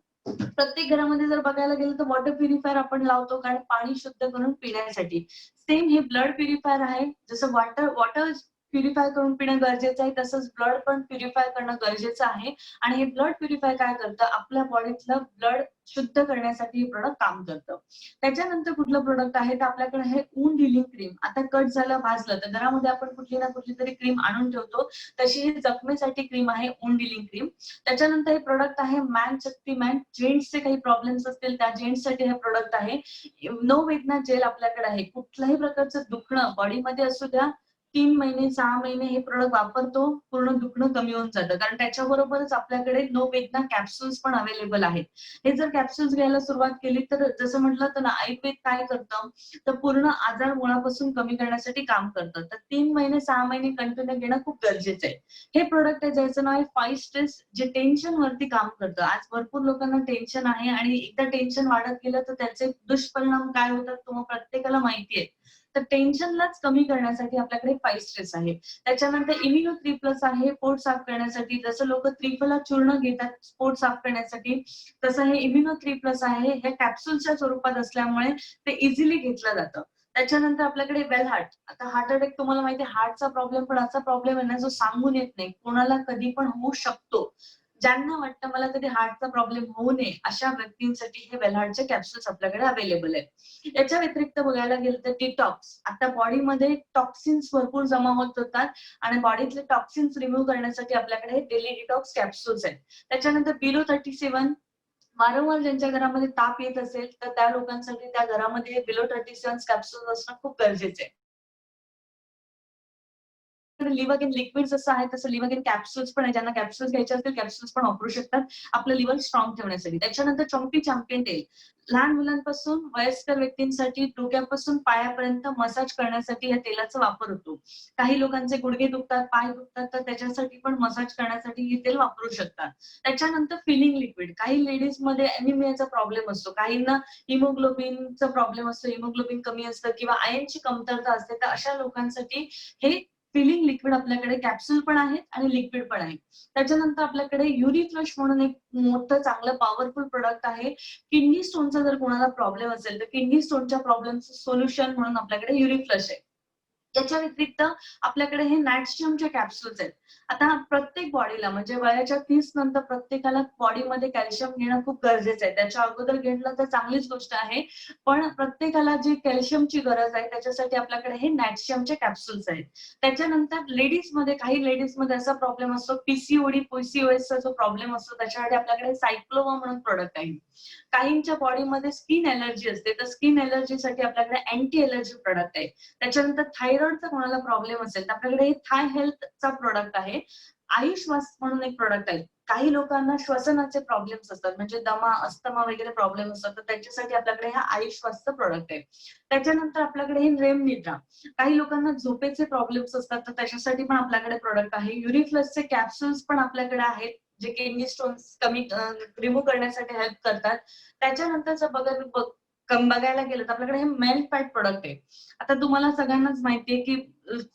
Speaker 1: प्रत्येक घरामध्ये जर बघायला गेलं तर वॉटर प्युरिफायर आपण लावतो, कारण पाणी शुद्ध करून पिण्यासाठी. सेम हे ब्लड प्युरिफायर आहे. जसं वॉटर वॉटर प्युरिफाय करून पिणं गरजेचं आहे, तसंच ब्लड पण प्युरिफाय करणं गरजेचं आहे. आणि हे ब्लड प्युरिफाय काय करतं, आपल्या बॉडीतलं ब्लड शुद्ध करण्यासाठी हे प्रोडक्ट काम करतं. त्याच्यानंतर कुठलं प्रोडक्ट आहे तर आपल्याकडे आहे ऊन हिलिंग क्रीम. आता कट झालं, भाजलं तर घरामध्ये आपण कुठली ना कुठली तरी क्रीम आणून ठेवतो, तशी ही जखमेसाठी क्रीम आहे ऊन हिलिंग क्रीम. त्याच्यानंतर हे प्रोडक्ट आहे मॅन शक्ती मॅन. जेंट्सचे काही प्रॉब्लेम्स असतील त्या जेंट्ससाठी हे प्रोडक्ट आहे. नो वेदना जेल आपल्याकडे आहे. कुठल्याही प्रकारचं दुखणं बॉडीमध्ये असू द्या, 3 महिने 6 महिने हे प्रोडक्ट वापरतो, पूर्ण दुखणं कमी होऊन जातं. कारण त्याच्याबरोबरच आपल्याकडे नो वेदना कॅप्सूल्स पण अवेलेबल आहेत. हे जर कॅप्सूल्स घ्यायला सुरुवात केली तर जसं म्हटलं तर ना आयुर्वेद काय करतं, तर पूर्ण आजार मुळापासून कमी करण्यासाठी काम करतं. तर 3 महिने 6 महिने कंटिन्यू घेणं खूप गरजेचं आहे. हे प्रोडक्ट आहे ज्याचं नाव आहे 5 स्ट्रेस, जे टेन्शन वरती काम करतं. आज भरपूर लोकांना टेन्शन आहे आणि एकदा टेन्शन वाढत गेलं तर त्याचे दुष्परिणाम काय होतात तुम्हाला प्रत्येकाला माहिती आहे. तर टेन्शनलाच कमी करण्यासाठी आपल्याकडे 5 स्ट्रेस आहे. त्याच्यानंतर इम्युनो 3+ आहे पोट साफ करण्यासाठी. जसं लोक त्रिफला चूर्ण घेतात पोट साफ करण्यासाठी, तसं हे इम्युनो 3+ आहे. हे कॅप्सूलच्या स्वरूपात असल्यामुळे ते इझिली घेतलं जातं. त्याच्यानंतर आपल्याकडे वेल हार्ट. आता हार्ट अटॅक तुम्हाला माहिती आहे, हार्टचा प्रॉब्लेम पण असा प्रॉब्लेम आहे ना जो सांगून येत नाही, कोणाला कधी पण होऊ शकतो. ज्यांना वाटतं मला कधी हार्टचा प्रॉब्लेम होऊ नये, अशा व्यक्तींसाठी हे वेलहार्टचे कॅप्सूल्स आपल्याकडे अवेलेबल आहेत. याच्या व्यतिरिक्त बघायला गेलं तर डिटॉक्स. आता बॉडीमध्ये टॉक्सिन्स भरपूर जमा होत होतात आणि बॉडीतले टॉक्सिन्स रिमूव्ह करण्यासाठी आपल्याकडे डेली डिटॉक्स कॅप्सूल्स आहेत. त्याच्यानंतर बिलो 37, वारंवार ज्यांच्या घरामध्ये ताप येत असेल तर त्या लोकांसाठी त्या घरामध्ये बिलो 37 कॅप्सूल्स असणं खूप गरजेचं आहे. लिव्हर लिक्विड जसं आहे तसं लिव्हर कॅप्सूल्स पण आहे. ज्यांना कॅप्सूल्स घ्यायचे असतील कॅप्सूल्स पण वापरू शकतात आपलं लिव्हर स्ट्रॉंग ठेवण्यासाठी. त्याच्यानंतर चॉम्पी चॅम्पियन तेल, लहान मुलांपासून वयस्कर व्यक्तींसाठी डोक्यापासून पायापर्यंत मसाज करण्यासाठी या तेलाचा वापर होतो. काही लोकांचे गुडघे दुखतात, पाय दुखतात, तर त्याच्यासाठी पण मसाज करण्यासाठी हे तेल वापरू शकतात. त्याच्यानंतर फिलिंग लिक्विड. काही लेडीज मध्ये अॅनिमियाचा प्रॉब्लेम असतो, काहींना हिमोग्लोबिनचा प्रॉब्लेम असतो, हिमोग्लोबिन कमी असतं किंवा आयर्नची कमतरता असते, तर अशा लोकांसाठी हे फिलिंग लिक्विड आपल्याकडे कॅप्सूल पण आहेत आणि लिक्विड पण आहे. त्याच्यानंतर आपल्याकडे युरिफ्लश म्हणून एक मोठं चांगलं पॉवरफुल प्रोडक्ट आहे. किडनी स्टोनचा जर कोणाला प्रॉब्लेम असेल तर किडनी स्टोनच्या प्रॉब्लेमचं सोल्युशन म्हणून आपल्याकडे युरिफ्लश आहे. याच्या व्यतिरिक्त आपल्याकडे हे नॅट्शियमचे कॅप्सूल्स आहेत. आता प्रत्येक बॉडीला म्हणजे वयाच्या 30 नंतर प्रत्येकाला बॉडीमध्ये कॅल्शियम घेणं खूप गरजेचं आहे. त्याच्या अगोदर घेतलं तर चांगलीच गोष्ट आहे. पण प्रत्येकाला जी कॅल्शियमची गरज आहे त्याच्यासाठी आपल्याकडे हे नॅट्शियमचे कॅप्सूल्स आहेत. त्याच्यानंतर लेडीजमध्ये काही लेडीजमध्ये असा प्रॉब्लेम असतो पीसीओडी, पीसीओएसचा जो प्रॉब्लेम असतो त्याच्यासाठी आपल्याकडे सायक्लोवा म्हणून प्रोडक्ट आहे. काहींच्या बॉडीमध्ये स्किन एलर्जी असते, तर स्किन एलर्जीसाठी आपल्याकडे अँटी एलर्जी प्रोडक्ट आहे. त्याच्यानंतर थायरॉइडचा कोणाला प्रॉब्लेम असेल तर आपल्याकडे थाय हेल्थचा प्रोडक्ट आहे. आयुष श्वास म्हणून एक प्रोडक्ट आहे. काही लोकांना श्वसनाचे प्रॉब्लेम्स असतात, म्हणजे दमा, अस्थमा वगैरे प्रॉब्लेम असतात, तर त्याच्यासाठी आपल्याकडे हा आयुष श्वासचं प्रोडक्ट आहे. त्याच्यानंतर आपल्याकडे हे रेम निद्रा. काही लोकांना झोपेचे प्रॉब्लेम्स असतात, तर त्याच्यासाठी पण आपल्याकडे प्रोडक्ट आहे. युरिफ्लसचे कॅप्सूल्स पण आपल्याकडे आहेत, जे किडनी स्टोन्स कमी रिमूव्ह करण्यासाठी हेल्प करतात. त्याच्यानंतर जर बघायला गेलं तर आपल्याकडे हे मेल्ट फॅट प्रोडक्ट आहे. आता तुम्हाला सगळ्यांनाच माहितीये की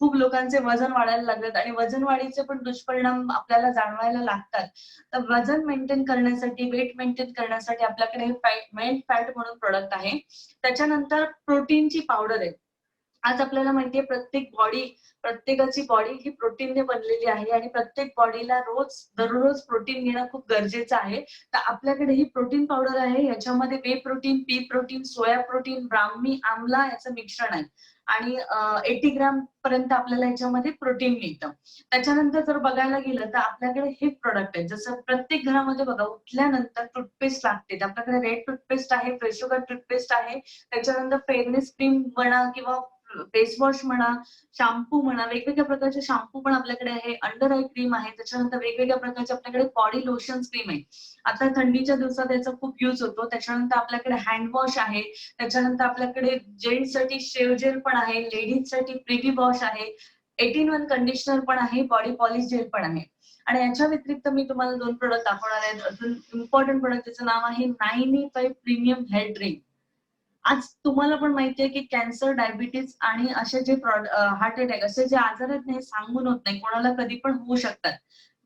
Speaker 1: खूप लोकांचे वजन वाढायला लागलेत आणि वजन वाढीचे पण दुष्परिणाम आपल्याला जाणवायला लागतात. तर वजन मेंटेन करण्यासाठी, वेट मेंटेन करण्यासाठी आपल्याकडे हे मेल्ट फॅट म्हणून प्रोडक्ट आहे. त्याच्यानंतर प्रोटीनची पावडर आहे. आज आपल्याला माहितीये प्रत्येकाची बॉडी ही प्रोटीनने बनलेली आहे आणि प्रत्येक बॉडीला दररोज प्रोटीन घेणं खूप गरजेचं आहे. तर आपल्याकडे ही प्रोटीन पावडर आहे. याच्यामध्ये whey protein, pea protein, soya protein, brahmi amla याचं मिश्रण आहे आणि 80 ग्रॅम पर्यंत आपल्याला याच्यामध्ये प्रोटीन मिळतं. त्याच्यानंतर जर बघायला गेलं तर आपल्याकडे हे प्रोडक्ट आहे. जसं प्रत्येक घरामध्ये बघा उठल्यानंतर टूथपेस्ट लागते. तर आपल्याकडे रेड टूथपेस्ट आहे, फ्रेशोगा टूथपेस्ट आहे. त्याच्यानंतर फेअरनेस क्रीम म्हणा किंवा फेस वॉश म्हणा, शॅम्पू म्हणा, वेगवेगळ्या प्रकारचे शॅम्पू पण आपल्याकडे आहे. अंडर आय क्रीम आहे. त्याच्यानंतर वेगवेगळ्या प्रकारचे आपल्याकडे बॉडी लोशन क्रीम आहे. आता थंडीच्या दिवसात याचा खूप यूज होतो. त्याच्यानंतर आपल्याकडे हँड वॉश आहे. त्याच्यानंतर आपल्याकडे जेंट्ससाठी शेव जेल पण आहे, लेडीजसाठी प्रिव्ही वॉश आहे, 18 कंडिशनर पण आहे, बॉडी पॉलिश जेल पण आहे. आणि याच्या व्यतिरिक्त मी तुम्हाला 2 प्रोडक्ट दाखवणार आहेत. अजून इम्पॉर्टंट प्रोडक्ट त्याचं नाव आहे 95 प्रीमियम हेल्थ ड्रिंक. आज तुम्हाला पण माहितीये की कॅन्सर, डायबिटीज आणि असे जे हार्ट अटॅक असे जे आजार आहेत ना, हे सांगून होत नाही. कोणाला कधी पण होऊ शकतात.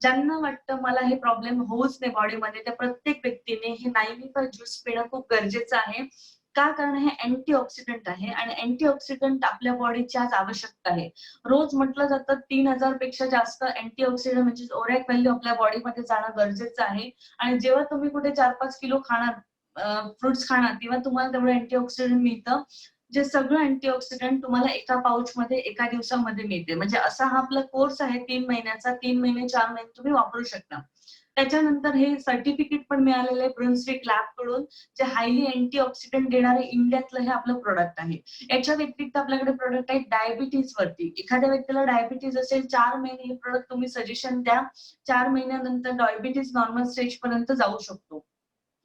Speaker 1: ज्यांना वाटतं मला हे प्रॉब्लेम होऊच नाही बॉडीमध्ये, त्या प्रत्येक व्यक्तीने हे 95 ज्यूस पिणं खूप गरजेचं आहे. का? कारण हे अँटीऑक्सिडंट आहे आणि अँटीऑक्सिडंट आपल्या बॉडीची आज आवश्यकता आहे. रोज म्हटलं जातं 3000 पेक्षा जास्त अँटीऑक्सिडंट म्हणजे ओरॅक व्हॅल्यू आपल्या बॉडीमध्ये जाणं गरजेचं आहे आणि जेव्हा तुम्ही कुठे 4-5 किलो खाणार फ्रुट्स खाणार तेव्हा तुम्हाला तेवढं अँटीऑक्सिडंट मिळतं. जे सगळं अँटीऑक्सिडंट तुम्हाला एका पाउचमध्ये एका दिवसामध्ये मिळते. म्हणजे असा हा आपला कोर्स आहे 3 महिन्याचा. 3 महिने, 4 महिने तुम्ही वापरू शकता. त्याच्यानंतर हे सर्टिफिकेट पण मिळालेलं आहे ब्रुन्सविक लॅबकडून, जे हायली अँटीऑक्सिडंट देणारे इंडियातलं हे आपलं प्रोडक्ट आहे. याच्या व्यतिरिक्त आपल्याकडे प्रोडक्ट आहेत डायबिटीज वरती. एखाद्या व्यक्तीला डायबिटीज असेल, 4 महिने हे प्रोडक्ट तुम्ही सजेशन द्या. 4 महिन्यानंतर डायबिटीज नॉर्मल स्टेज पर्यंत जाऊ शकतो.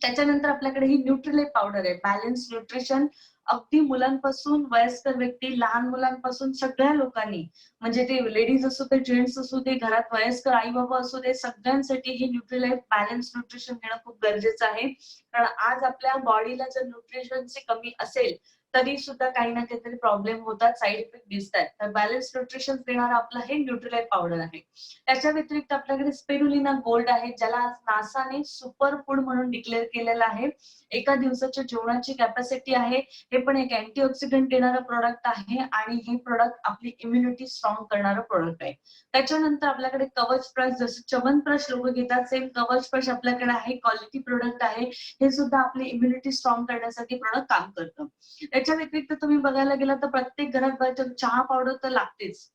Speaker 1: त्याच्यानंतर आपल्याकडे ही न्यूट्रिलाइट पावडर आहे. बॅलन्स न्यूट्रिशन अगदी मुलांपासून वयस्कर व्यक्ती, लहान मुलांपासून सगळ्या लोकांनी, म्हणजे ते लेडीज असू दे, जेंट्स असू दे, घरात वयस्कर आई-बाबा असू दे, सगळ्यांसाठी ही न्यूट्रिलाइट बॅलन्स न्यूट्रिशन घेणं खूप गरजेचं आहे. कारण आज आपल्या बॉडीला जर न्यूट्रिशनची कमी असेल, तरी सुद्धा काही ना काहीतरी प्रॉब्लेम होतात, साइड इफेक्ट दिसतात. तर बॅलन्स न्यूट्रिशन देणारं आपलं हे न्यूट्रिलाइट पावडर आहे. त्याच्या व्यतिरिक्त आपल्याकडे स्पिरुलिना गोल्ड आहे, ज्याला आज नासाने सुपर फूड म्हणून डिक्लेअर केलेलं आहे. एका दिवसाच्या जेवणाची कॅपॅसिटी आहे. हे पण एक अँटीऑक्सिडंट देणारं प्रॉडक्ट आहे आणि हे प्रॉडक्ट आपली इम्युनिटी स्ट्रॉंग करणारं प्रॉडक्ट आहे. त्याच्यानंतर आपल्याकडे कवच ब्रश, जसं च्यवनप्राश लोक घेतात, सेम कवच ब्रश आपल्याकडे आहे. क्वालिटी प्रोडक्ट आहे. हे सुद्धा आपली इम्युनिटी स्ट्रॉंग करण्यासाठी प्रॉडक्ट काम करतं. त्याच्या व्यतिरिक्त तुम्ही बघायला गेला तर प्रत्येक घरात चहा पावडर तर लागतेच.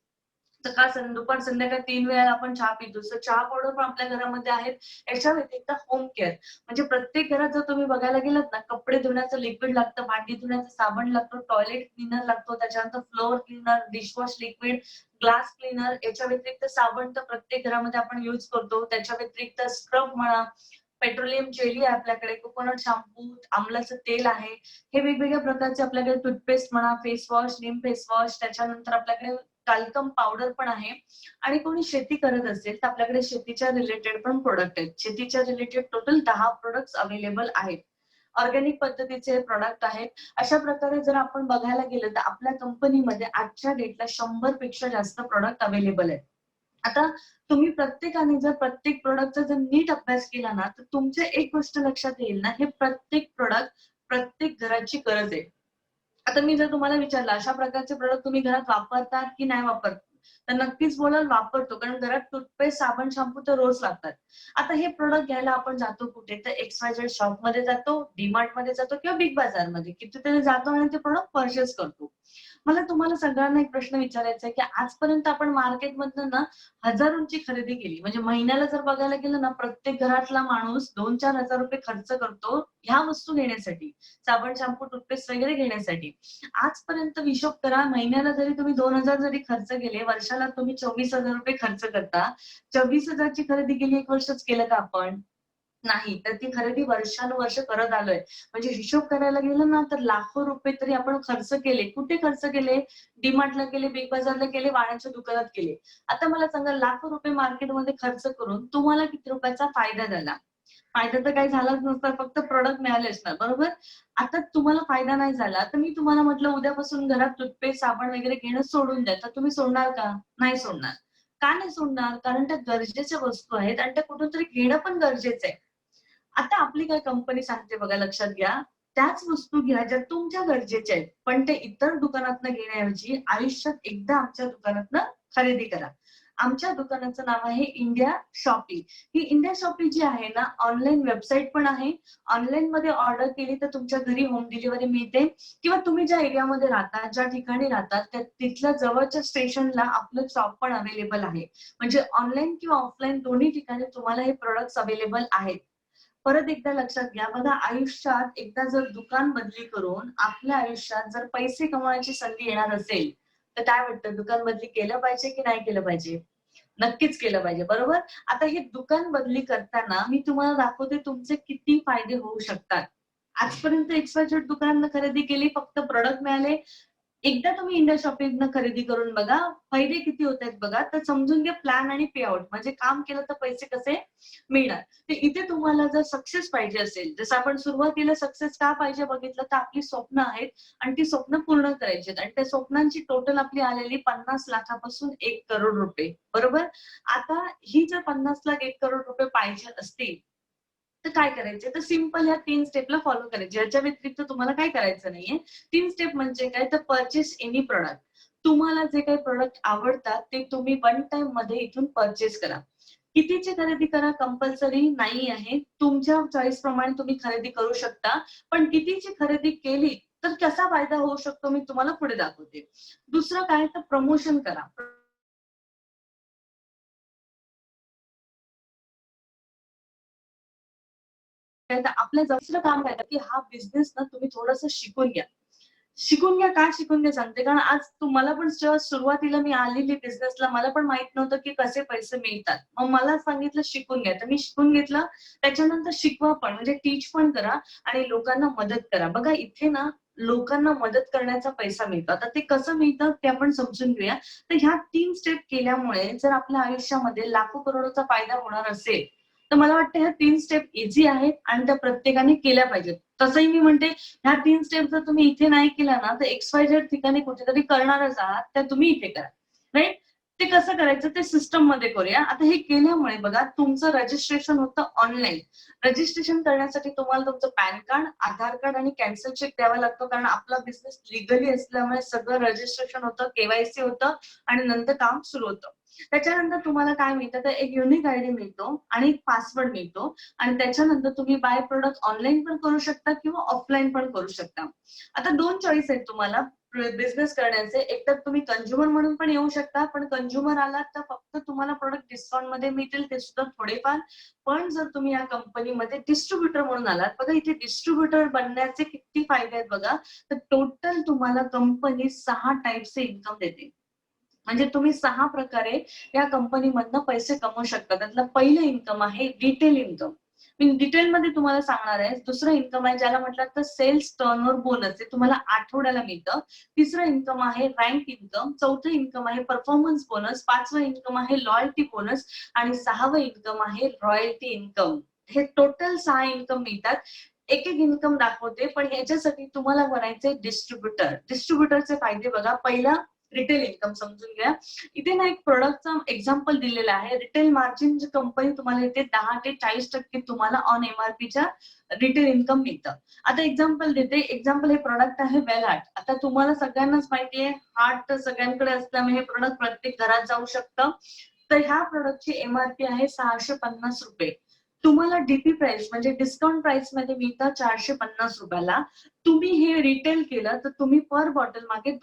Speaker 1: सकाळ दुपार संध्याकाळ 3 वेळा आपण चहा पितो. तर चहा पावडर पण आपल्या घरामध्ये आहेत. याच्या व्यतिरिक्त होम केअर, म्हणजे प्रत्येक घरात जर तुम्ही बघायला गेलात ना, कपडे धुण्याचं लिक्विड लागतं, भांडी धुण्याचं साबण लागतो, टॉयलेट क्लीनर लागतो, त्याच्यानंतर floor cleaner, dishwash liquid, glass cleaner. याच्या व्यतिरिक्त साबण तर प्रत्येक घरामध्ये आपण युज करतो. त्याच्या व्यतिरिक्त स्क्रब म्हणा, पेट्रोलियम जेली आहे आपल्याकडे, कोकोनट शॅम्पू, आमलाचं तेल आहे. हे वेगवेगळ्या प्रकारचे आपल्याकडे टूथपेस्ट म्हणा, फेस वॉश, निम फेस वॉश, त्याच्यानंतर आपल्याकडे टाल्कम पावडर पण आहे. आणि कोणी शेती करत असेल तर आपल्याकडे शेतीच्या रिलेटेड पण प्रोडक्ट आहेत. शेतीच्या रिलेटेड टोटल 10 प्रोडक्ट्स अवेलेबल आहेत. ऑर्गॅनिक पद्धतीचे प्रोडक्ट आहेत. अशा प्रकारे जर आपण बघायला गेलं तर आपल्या कंपनीमध्ये आजच्या डेटला 100 पेक्षा जास्त प्रोडक्ट अवेलेबल आहेत. आता तुम्ही प्रत्येकाने जर प्रत्येक प्रोडक्टचा जर नीट अभ्यास केला ना, तर तुमच्या एक गोष्ट लक्षात येईल ना, हे प्रत्येक प्रोडक्ट प्रत्येक घराची गरज आहे. आता मी जर तुम्हाला विचारलं अशा प्रकारचे प्रोडक्ट तुम्ही घरात वापरतात की नाही वापरत, तर नक्कीच बोलाल वापरतो. कारण घरात टूथपेस्ट, साबण, शॅम्पू तर रोज लागतात. आता हे प्रोडक्ट घ्यायला आपण जातो कुठे, तर XYZ शॉपमध्ये जातो, डीमार्ट मध्ये जातो किंवा बिग बाजारमध्ये, तिथे जातो आणि ते प्रोडक्ट परचेस करतो. मला तुम्हाला सगळ्यांना एक प्रश्न विचारायचा आहे, की आजपर्यंत आपण मार्केटमधनं ना हजारोंची खरेदी केली. म्हणजे महिन्याला जर बघायला गेलं ना, प्रत्येक घरातला माणूस 2,000-4,000 रुपये खर्च करतो ह्या वस्तू घेण्यासाठी. साबण, शॅम्पू, टूथपेस्ट वगैरे घेण्यासाठी. आजपर्यंत हिशोब करा, महिन्याला जरी तुम्ही 2,000 जरी खर्च केले, वर्षाला तुम्ही 24,000 रुपये खर्च करता. 24,000 ची खरेदी केली 1 वर्षच केलं का आपण? नाही. तर ती खरेदी वर्षानुवर्ष करत आलोय. म्हणजे हिशोब करायला गेलं ना, तर लाखो रुपये तरी आपण खर्च केले. कुठे खर्च केले? डी-मार्टला केले, बिग बाजारला केले, वाण्याच्या दुकानात केले. आता मला सांगा लाखो रुपये मार्केटमध्ये खर्च करून तुम्हाला किती रुपयाचा फायदा झाला? फायदा तर काही झालाच नसता, फक्त प्रॉडक्ट मिळाले असणार, बरोबर? आता तुम्हाला फायदा नाही झाला, तर मी तुम्हाला म्हटलं उद्यापासून घरात टूथपेस्ट, साबण वगैरे घेणं सोडून द्या. तर तुम्ही सोडणार का? नाही सोडणार. का नाही सोडणार? कारण त्या गरजेच्या वस्तू आहेत आणि त्या कुठूनतरी घेणं पण गरजेचं आहे. आता आपली काय कंपनी सांगते बघा लक्षात घ्या. त्याच वस्तू घ्या ज्या तुमच्या गरजेच्या आहेत. पण ते इतर दुकानातनं घेण्याऐवजी आयुष्यात एकदा आमच्या दुकानातनं खरेदी करा. आमच्या दुकानाचं नाव आहे इंडिया शॉपी. ही इंडिया शॉपी जी आहे ना, ऑनलाईन वेबसाईट पण आहे. ऑनलाईनमध्ये ऑर्डर केली तर तुमच्या घरी होम डिलिव्हरी मिळते किंवा तुम्ही ज्या एरियामध्ये राहता, ज्या ठिकाणी राहतात, त्या तिथल्या जवळच्या स्टेशनला आपलं शॉप पण अवेलेबल आहे. म्हणजे ऑनलाईन किंवा ऑफलाईन दोन्ही ठिकाणी तुम्हाला हे प्रॉडक्ट्स अवेलेबल आहेत. परत एकदा लक्षात घ्या बघा, आयुष्यात एकदा जर दुकान बदली करून आपल्या आयुष्यात जर पैसे कमवण्याची संधी येणार असेल, तर काय वाटतं दुकान बदली केलं पाहिजे की नाही केलं पाहिजे? नक्कीच केलं पाहिजे, बरोबर? आता हे दुकान बदली करताना मी तुम्हाला दाखवते तुमचे किती फायदे होऊ शकतात. आजपर्यंत XYZ दुकानांना खरेदी केली, फक्त प्रॉडक्ट मिळाले. एकदा तुम्ही इंडिया शॉपिंगनं खरेदी करून बघा, फायदे किती होतायत बघा. तर समजून घ्या प्लॅन आणि पे आउट म्हणजे काम केलं तर पैसे कसे मिळणार. तर इथे तुम्हाला जर सक्सेस पाहिजे असेल, जसं आपण सुरुवातीला सक्सेस का पाहिजे बघितलं, तर आपली स्वप्न आहेत आणि ती स्वप्न पूर्ण करायची आहेत आणि त्या स्वप्नांची टोटल आपली आलेली 50 लाखापासून 1 करोड रुपये. बरोबर? आता ही जर 50 लाख 1 करोड रुपये पाहिजे असतील, तर काय करायचे? तर सिंपल ह्या 3 स्टेपला फॉलो करायचे. याच्या व्यतिरिक्त तुम्हाला काय करायचं नाहीये. 3 स्टेप म्हणजे काय? तर पर्चेस एनी प्रॉडक्ट. तुम्हाला जे काही प्रॉडक्ट आवडतात ते तुम्ही वन टाईम मध्ये इथून पर्चेस करा. कितीची खरेदी करा कंपल्सरी नाही आहे. तुमच्या चॉईस प्रमाणे तुम्ही खरेदी करू शकता. पण कितीची खरेदी केली तर कसा फायदा होऊ शकतो मी तुम्हाला पुढे दाखवते. दुसरं काय तर प्रमोशन करा. तर आपल्या दुसरं काम काय की हा बिझनेस ना तुम्ही थोडंसं शिकून घ्या. शिकून घ्या, काय शिकून घ्या सांगते. कारण आज तुम्हाला पण जेव्हा सुरुवातीला मी आलेली बिझनेसला मला पण माहित नव्हतं की कसे पैसे मिळतात. मग मला सांगितलं शिकून घ्या. तर मी शिकून घेतलं. त्याच्यानंतर शिकवा पण म्हणजे टीच पण करा आणि लोकांना मदत करा. बघा इथे ना लोकांना मदत करण्याचा पैसा मिळतो. आता ते कसं मिळतं ते आपण समजून घेऊया. तर ह्या 3 स्टेप केल्यामुळे जर आपल्या आयुष्यामध्ये लाखो करोडोचा फायदा होणार असेल, तर मला वाटतं ह्या 3 स्टेप ईझी आहेत आणि त्या प्रत्येकाने केल्या पाहिजेत. तसंही मी म्हणते ह्या 3 स्टेप जर तुम्ही इथे नाही केल्या ना, तर XYZ ठिकाणी कुठेतरी करणारच आहात, त्या तुम्ही इथे करा. राइट? ते कसं करायचं ते सिस्टममध्ये करूया. आता हे केल्यामुळे बघा तुमचं रजिस्ट्रेशन होतं ऑनलाईन. रजिस्ट्रेशन करण्यासाठी तुम्हाला तुमचं पॅन कार्ड, आधार कार्ड आणि कॅन्सल चेक द्यावा लागतो. कारण आपला बिझनेस लीगली असल्यामुळे सगळं रजिस्ट्रेशन होतं, KYC होतं आणि नंतर काम सुरू होतं. त्याच्यानंतर तुम्हाला काय मिळतं तर एक युनिक आयडी मिळतो आणि एक पासवर्ड मिळतो आणि त्याच्यानंतर तुम्ही बाय प्रॉडक्ट ऑनलाईन पण करू शकता किंवा ऑफलाईन पण करू शकता. आता 2 चॉईस आहेत तुम्हाला बिझनेस करण्याचे. एकतर तुम्ही कंझ्युमर म्हणून पण येऊ शकता, पण कंझ्युमर आलात तर फक्त तुम्हाला प्रॉडक्ट डिस्काउंटमध्ये मिळतील ते सुद्धा थोडेफार. पण जर तुम्ही या कंपनीमध्ये डिस्ट्रिब्युटर म्हणून आलात, बघा इथे डिस्ट्रिब्युटर बनण्याचे किती फायदे आहेत बघा. तर टोटल तुम्हाला कंपनी 6 टाइपचे इन्कम देते. म्हणजे तुम्ही 6 प्रकारे या कंपनीमधनं पैसे कमवू शकता. त्यातलं पहिलं इन्कम आहे रिटेल इन्कम. मी डिटेलमध्ये तुम्हाला सांगणार आहे. दुसरं इन्कम आहे ज्याला म्हटलं तर सेल्स टर्नओव्हर बोनस हे तुम्हाला आठवड्याला मिळतं. तिसरं इन्कम आहे रँक इन्कम. चौथं इन्कम आहे परफॉर्मन्स बोनस. पाचवं इन्कम आहे लॉयल्टी बोनस आणि सहावं इन्कम आहे रॉयल्टी इन्कम. हे टोटल 6 इन्कम मिळतात. एक-एक इन्कम दाखवते, पण ह्याच्यासाठी तुम्हाला बनायचंय डिस्ट्रिब्युटर. डिस्ट्रिब्युटरचे फायदे बघा. पहिला रिटेल इन्कम समजून घ्या. इथे ना एक प्रॉडक्टचं एक्झाम्पल दिलेलं आहे. रिटेल मार्जिन जी कंपनी तुम्हाला देते 10% ते 40% तुम्हाला ऑन MRPच्या रिटेल इन्कम मिळतं. आता एक्झाम्पल देते. एक्झाम्पल हे प्रॉडक्ट आहे वेल आर्ट. आता तुम्हाला सगळ्यांनाच माहिती आहे हार्ट तर सगळ्यांकडे असल्यामुळे हे प्रॉडक्ट प्रत्येक घरात जाऊ शकतं. तर ह्या प्रॉडक्टची MRP आहे ₹650. तुम्हाला डीपी प्राइस म्हणजे डिस्काउंट प्राइस मध्ये मिळतं ₹450. तुम्ही हे रिटेल केलं तर तुम्ही पर बॉटल मागे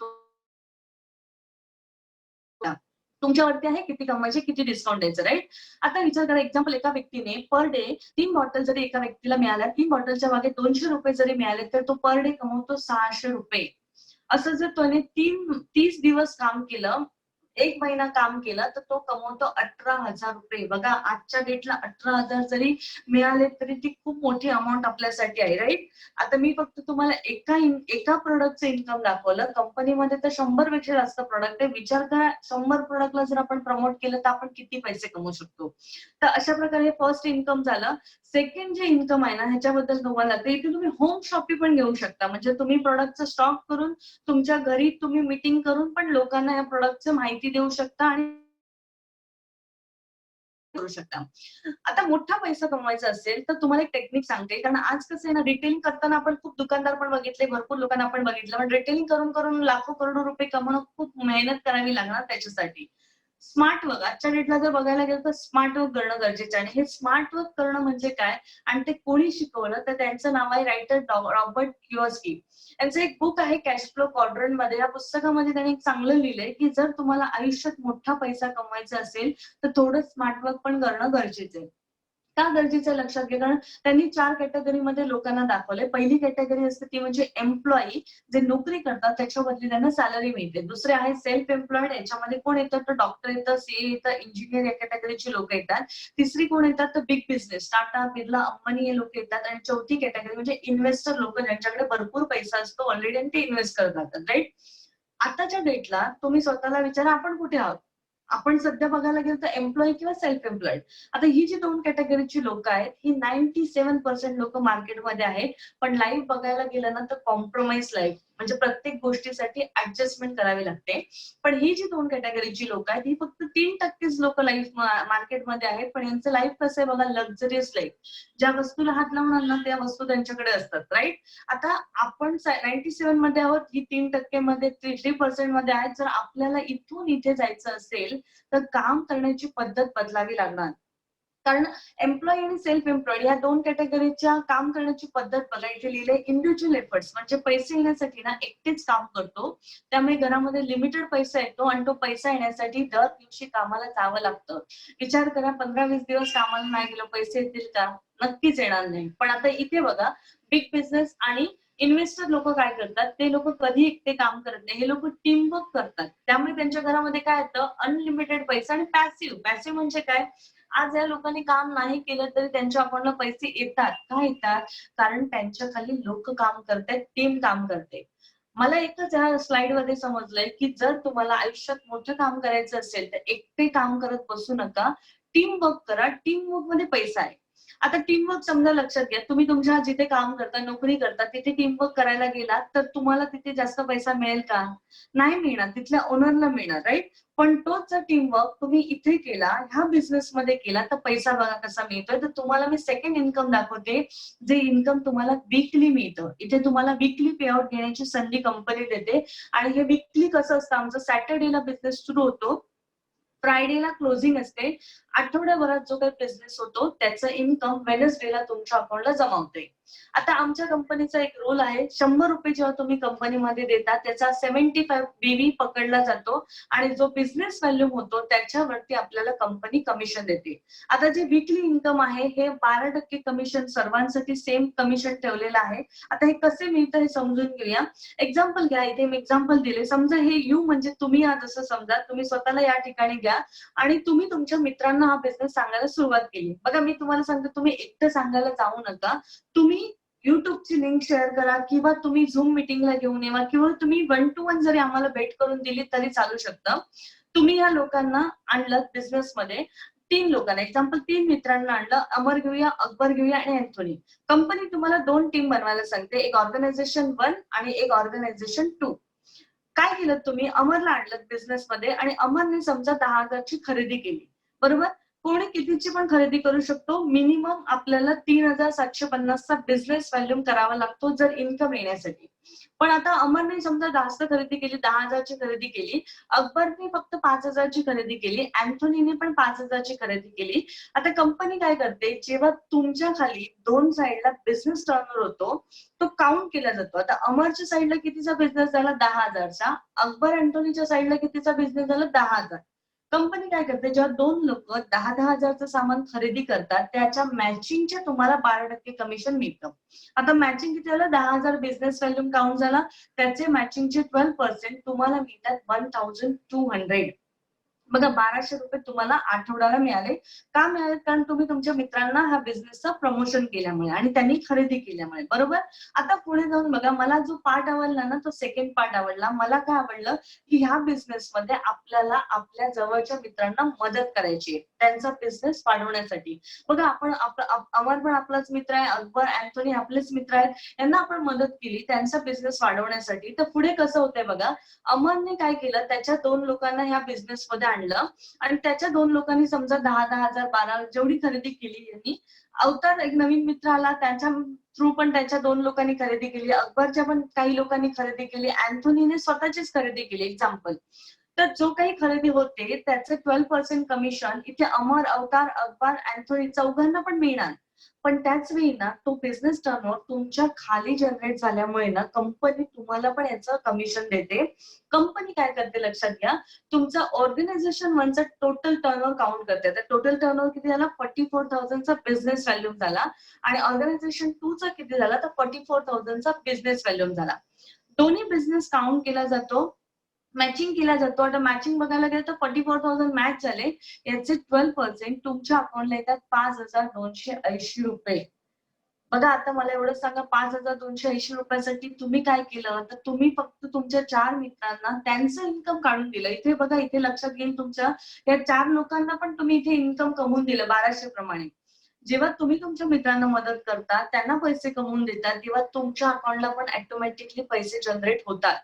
Speaker 1: तुमच्यावरती आहे किती कमवायचे, किती डिस्काउंट द्यायचं, राईट? आता विचार करा, एक्झाम्पल एका व्यक्तीने पर डे 3 बॉटल जरी एका व्यक्तीला मिळाल्या, 3 बॉटलच्या मागे ₹200 जरी मिळाले, तर तो पर डे कमवतो ₹600. असं जर त्याने 30 दिवस काम केलं, 1 महिना काम केलं, तर तो कमवतो ₹18,000. बघा, आजच्या डेटला 18,000 जरी मिळाले तरी ती खूप मोठी अमाउंट आपल्यासाठी आहे, राईट? आता मी फक्त तुम्हाला एका प्रॉडक्टचं इन्कम दाखवलं. कंपनीमध्ये तर 100 पेक्षा जास्त प्रॉडक्ट आहे. विचार करा, 100 प्रॉडक्टला जर आपण प्रमोट केलं तर आपण किती पैसे कमवू शकतो. तर अशा प्रकारे फर्स्ट इन्कम झालं. सेकंड जे इन्कम आहे ना, ह्याच्याबद्दल तुम्हाला ते इथे तुम्ही होम शॉपिंग पण घेऊ शकता. म्हणजे तुम्ही प्रॉडक्टचा स्टॉक करून तुमच्या घरी तुम्ही मीटिंग करून पण लोकांना या प्रॉडक्टची माहिती देऊ शकता आणि करू शकता. आता मोठा पैसा कमवायचा असेल तर तुम्हाला एक टेक्निक सांगते. कारण आज कसं आहे ना, रिटेलिंग करताना आपण खूप दुकानदार पण बघितले, भरपूर लोकांना आपण बघितलं. पण रिटेलिंग करून करून लाखो करोडो रुपये कमवणं खूप मेहनत करावी लागणार त्याच्यासाठी. स्मार्ट वर्क आजच्या डेटला जर बघायला गेलं तर स्मार्ट वर्क करणं गरजेचं आहे. आणि हे स्मार्ट वर्क करणं म्हणजे काय आणि ते कोणी शिकवलं, तर त्यांचं नाव आहे रायटर रॉबर्ट किओस्की. यांचं एक बुक आहे कॅश फ्लो क्वाड्रंट मध्ये. या पुस्तकामध्ये त्यांनी एक चांगलं लिहिलंय, की जर तुम्हाला आयुष्यात मोठा पैसा कमवायचा असेल तर थोडं स्मार्ट वर्क पण करणं गरजेचं आहे. का गरजेचं आहे लक्षात घ्या. कारण त्यांनी 4 कॅटेगरीमध्ये लोकांना दाखवलंय. पहिली कॅटेगरी असते ती म्हणजे एम्प्लॉई, जे नोकरी करतात त्याच्या बदली त्यांना सॅलरी मिळते. दुसरे आहे सेल्फ एम्प्लॉईड, याच्यामध्ये कोण येतं तर डॉक्टर येतं, सीए येतं, इंजिनियर या कॅटेगरीची लोक येतात. तिसरी कोण येतात तर बिग बिझनेस, टाटा, बिर्ला, अंबानी हे लोक येतात. आणि चौथी कॅटेगरी म्हणजे इन्व्हेस्टर लोक, ज्यांच्याकडे भरपूर पैसा असतो ऑलरेडी आणि ते इन्व्हेस्ट करत राहतात, राईट? आताच्या डेटला तुम्ही स्वतःला विचारा, आपण कुठे आहोत? आपण सध्या बघायला गेलो तर एम्प्लॉई किंवा सेल्फ एम्प्लॉईड. आता ही जी 2 कॅटेगरीची लोक आहेत, ही 97% लोक मार्केटमध्ये आहेत. पण लाईफ बघायला गेलं ना तर कॉम्प्रोमाइज लाईफ, म्हणजे प्रत्येक गोष्टीसाठी ऍडजस्टमेंट करावी लागते. पण ही जी 2 कॅटेगरीची लोक आहेत, ही फक्त 3%च लोक लाईफ मार्केटमध्ये आहेत. पण यांचं लाईफ कसं आहे बघा, लक्झरियस लाईफ. ज्या वस्तूला हात लावणार ना त्या वस्तू त्यांच्याकडे असतात, राईट? आता आपण 97 मध्ये आहोत, ही 3% मध्ये 3% मध्ये आहेत. जर आपल्याला इथून इथे जायचं असेल तर काम करण्याची पद्धत बदलावी लागणार. कारण एम्प्लॉई आणि सेल्फ एम्प्लॉईड या 2 कॅटेगरीच्या काम करण्याची पद्धत बघा. इथे लिहिलंय इंडिव्हिज्युअल एफर्ट्स, म्हणजे पैसे येण्यासाठी ना एकटेच काम करतो. त्यामुळे घरामध्ये लिमिटेड पैसा येतो आणि तो पैसा येण्यासाठी दर दिवशी कामाला जावं लागतं. विचार करा, 15-20 दिवस कामाला नाही गेलं, पैसे येतील का? नक्कीच येणार नाही. पण आता इथे बघा, बिग बिझनेस आणि इन्व्हेस्टर लोक काय करतात, ते लोक कधी एकटे काम करत नाही. हे लोक टीम वर्क करतात. त्यामुळे त्यांच्या घरामध्ये काय येतं, अनलिमिटेड पैसा. आणि पॅसिव्ह पॅसिव्ह म्हणजे काय, आज या लोकांनी काम नाही केलं तरी त्यांच्या अकाउंटला पैसे येतात. का येतात? कारण त्यांच्या खाली लोक काम करतायत, टीम काम करते. मला एकच या स्लाइड मध्ये समजलंय, की जर तुम्हाला आयुष्यात मोठं काम करायचं असेल तर एकटे काम करत बसू नका. टीम वर्क करा. टीम वर्क मध्ये पैसा आहे. आता टीम वर्क समजा लक्षात घ्या, तुम्ही तुमच्या जिथे काम करता, नोकरी करता, तिथे टीम वर्क करायला गेलात तर तुम्हाला तिथे जास्त पैसा मिळेल का? नाही मिळणार. तिथल्या ओनरला मिळणार, राईट? पण तोच जर टीम वर्क तुम्ही इथे केला, ह्या बिझनेसमध्ये केला, तर पैसा बघा कसा मिळतोय. तर तुम्हाला मी सेकंड इन्कम दाखवते, जे इन्कम तुम्हाला वीकली मिळतं. इथे तुम्हाला वीकली पे आउट घेण्याची संधी कंपनी देते. आणि हे वीकली कसं असतं, आमचं सॅटर्डेला बिझनेस सुरू होतो, फ्रायडेला क्लोजिंग असते. आठवड्याभरात जो काही बिझनेस होतो त्याचं इन्कम वेडनेसडेला तुमच्या अकाउंटला जमा होते. आता आमच्या कंपनीचा एक रूल आहे, ₹100 जेव्हा तुम्ही कंपनीमध्ये देता त्याचा 75 बीबी पकडला जातो आणि जो बिझनेस व्हॅल्यूम होतो त्याच्यावरती आपल्याला कंपनी कमिशन देते. आता जे वीकली इन्कम आहे हे 12% कमिशन, सर्वांसाठी सेम कमिशन ठेवलेलं आहे. आता हे कसे मिळतं हे समजून घेऊया. एक्झाम्पल घ्या, इथे मी एक्झाम्पल दिले. समजा हे यू म्हणजे तुम्ही आहात असं समजा. तुम्ही स्वतःला या ठिकाणी घ्या आणि तुम्ही तुमच्या मित्रांना हा बिझनेस सांगायला सुरुवात केली. बघा, मी तुम्हाला सांगते, तुम्ही एकटं सांगायला जाऊ नका. तुम्ही युट्यूबची लिंक शेअर करा किंवा तुम्ही झूम मीटिंगला घेऊन येवा किंवा तुम्ही 1 to 1 जरी आम्हाला भेट करून दिली तरी चालू शकतं. तुम्ही या लोकांना आणलं बिझनेसमध्ये. 3 लोकांना, एक्झाम्पल 3 मित्रांना आणलं. अमर घेऊया, अकबर घेऊया आणि अँथोनी. कंपनी तुम्हाला 2 टीम बनवायला सांगते, एक ऑर्गनायझेशन 1 आणि एक ऑर्गनायझेशन 2. काय केलं तुम्ही, अमरला आणलं बिझनेसमध्ये आणि अमरने समजा 10,000 ची खरेदी केली, बरोबर? कोणी कितीची पण खरेदी करू शकतो. मिनिमम आपल्याला 3,750 चा बिझनेस व्हॅल्यूम करावा लागतो जर इन्कम येण्यासाठी. पण आता अमरने समजा जास्त खरेदी केली, 10,000 ची खरेदी केली. अकबरने फक्त 5,000 ची खरेदी केली. अँथोनीने पण 5,000 ची खरेदी केली. आता कंपनी काय करते, जेव्हा तुमच्या खाली 2 साइडला बिझनेस टर्नओव्हर होतो तो काउंट केला जातो. आता अमरच्या साईडला कितीचा बिझनेस झाला, 10,000 चा. अकबर अँटोनीच्या साईडला कितीचा बिझनेस झाला, 10,000. कंपनी काय करते, जेव्हा 2 लोक 10,000-10,000चं सामान खरेदी करतात, त्याच्या मॅचिंगचे तुम्हाला 12% कमिशन मिळतं. आता मॅचिंग किती झालं, 10,000 बिझनेस व्हॅल्यूम काउंट झाला, त्याचे मॅचिंगचे 12% तुम्हाला मिळतात 1,200. बघा 1,200 रुपये तुम्हाला आठवड्याला मिळाले. का मिळाले? कारण तुम्ही तुमच्या मित्रांना ह्या बिझनेसचं प्रमोशन केल्यामुळे आणि त्यांनी खरेदी केल्यामुळे, बरोबर? आता पुढे जाऊन बघा, मला जो पार्ट आवडला ना, तो सेकंड पार्ट आवडला. मला काय आवडलं, की ह्या बिझनेसमध्ये आपल्याला आपल्या जवळच्या मित्रांना मदत करायची आहे, त्यांचा बिझनेस वाढवण्यासाठी. बघा आपण अमर पण आपलाच मित्र आहे, अकबर, अँथोनी आपलेच मित्र आहेत. यांना आपण मदत केली त्यांचा बिझनेस वाढवण्यासाठी. तर पुढे कसं होतंय बघा, अमरने काय केलं, त्याच्या 2 लोकांना ह्या बिझनेसमध्ये आणलं आणि त्याच्या 2 लोकांनी समजा 10,000, 12 जेवढी खरेदी केली यांनी. अवतार एक नवीन मित्र आला, त्याच्या थ्रू पण त्याच्या 2 लोकांनी खरेदी केली. अकबरच्या पण काही लोकांनी खरेदी केली. अँथोनीने स्वतःचीच खरेदी केली, एक्झाम्पल. तर जो काही खरेदी होते त्याचे 12% कमिशन इथे अमर, अवतार, अकबर, अँथोनी चौघांना पण मिळणार. पण त्याच वेळी ना तो बिझनेस टर्नओव्हर तुमच्या खाली जनरेट झाल्यामुळे ना कंपनी तुम्हाला पण याचं कमिशन देते. कंपनी काय करते लक्षात घ्या, तुमचा ऑर्गनायझेशन वनचा टोटल टर्नओव्हर काउंट करते. तर टोटल टर्नओव्हर किती झाला, 44,000चा बिझनेस व्हॅल्यूम झाला आणि ऑर्गनायझेशन 2 चा किती झाला, तर 44,000चा बिझनेस व्हॅल्यूम झाला. दोन्ही बिझनेस काउंट केला जातो, मॅचिंग केला जातो. आता मॅचिंग बघायला गेलं तर 44,000 मॅच झाले. याचे 12% तुमच्या अकाउंटला येतात 5,280 रुपये. बघा आता मला एवढं सांगा, 5,280 रुपयासाठी तुम्ही काय केलं, तर तुम्ही फक्त तुमच्या 4 मित्रांना त्यांचं इन्कम काढून दिलं. इथे बघा, इथे लक्षात येईल तुमच्या, या 4 लोकांना पण तुम्ही इथे इन्कम कमवून दिलं 1,200 प्रमाणे. जेव्हा तुम्ही तुमच्या मित्रांना मदत करता, त्यांना पैसे कमवून देतात, तेव्हा तुमच्या अकाउंटला पण ऑटोमॅटिकली पैसे जनरेट होतात.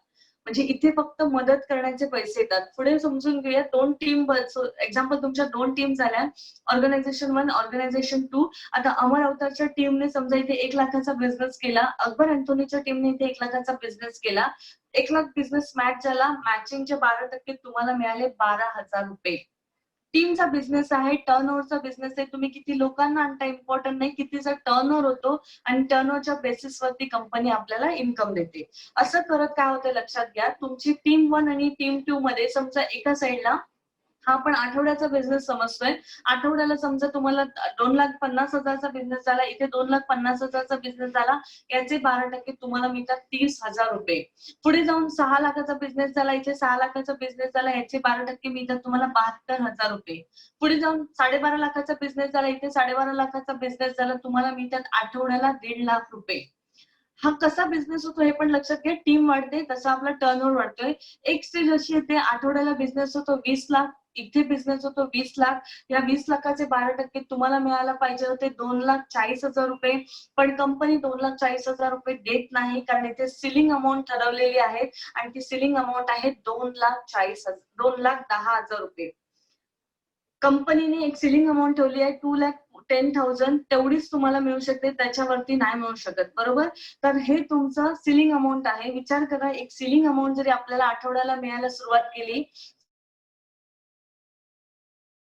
Speaker 1: म्हणजे इथे फक्त मदत करण्याचे पैसे येतात. पुढे समजून घेऊया, 2 टीम, एक्झाम्पल तुमच्या 2 टीम झाल्या, ऑर्गनायझेशन 1, ऑर्गनायझेशन 2. आता अमर अवतारच्या टीमने समजा इथे 1,00,000चा बिझनेस केला, अकबर अँथोनीच्या टीमने इथे 1,00,000चा बिझनेस केला. 1,00,000 बिझनेस मॅच झाला, मॅचिंगचे 12% तुम्हाला मिळाले 12,000 रुपये. टीमचा बिझनेस आहे, टर्नओव्हरचा बिझनेस आहे. तुम्ही किती लोकांना आणता इम्पॉर्टंट नाही, कितीचा टर्नओव्हर होतो आणि टर्नओव्हरच्या बेसिसवरती कंपनी आपल्याला इन्कम देते. असं करत काय होतं लक्षात घ्या, तुमची टीम 1 आणि टीम 2 मध्ये समजा एका साइडला हा आपण आठवड्याचा बिझनेस समजतोय. आठवड्याला समजा तुम्हाला 2,50,000चा बिझनेस झाला, इथे 2,50,000चा बिझनेस झाला. याचे 12% तुम्हाला मिळतात 30,000 रुपये. पुढे जाऊन 6,00,000चा बिझनेस झाला, इथे 6,00,000चा बिझनेस झाला, याचे 12% मिळतात तुम्हाला 72,000 रुपये. पुढे जाऊन 12.5 लाखाचा बिझनेस झाला, इथे 12.5 लाखाचा बिझनेस झाला, तुम्हाला मिळतात आठवड्याला 1,50,000 रुपये. हा कसा बिझनेस होतो हे पण लक्षात घ्या. टीम वाढते तसा आपला टर्नओव्हर वाढतोय. एक स्टेज अशी येते, आठवड्याला बिझनेस होतो 20,00,000, इथे बिझनेस होतो 20,00,000. या 20,00,000चे 12% तुम्हाला मिळायला पाहिजे होते 2,40,000 रुपये. पण कंपनी 2,40,000 रुपये देत नाही, कारण इथे सिलिंग अमाउंट ठरवलेली आहे आणि ती सिलिंग अमाउंट आहे 2,10,000 रुपये. कंपनीने एक सिलिंग अमाउंट ठेवली आहे 2,10,000, तेवढीच तुम्हाला मिळू शकते, त्याच्यावरती नाही मिळू शकत, बरोबर? तर हे तुमचं सिलिंग अमाउंट आहे. विचार करा, एक सिलिंग अमाउंट जरी आपल्याला आठवड्याला मिळायला सुरुवात केली,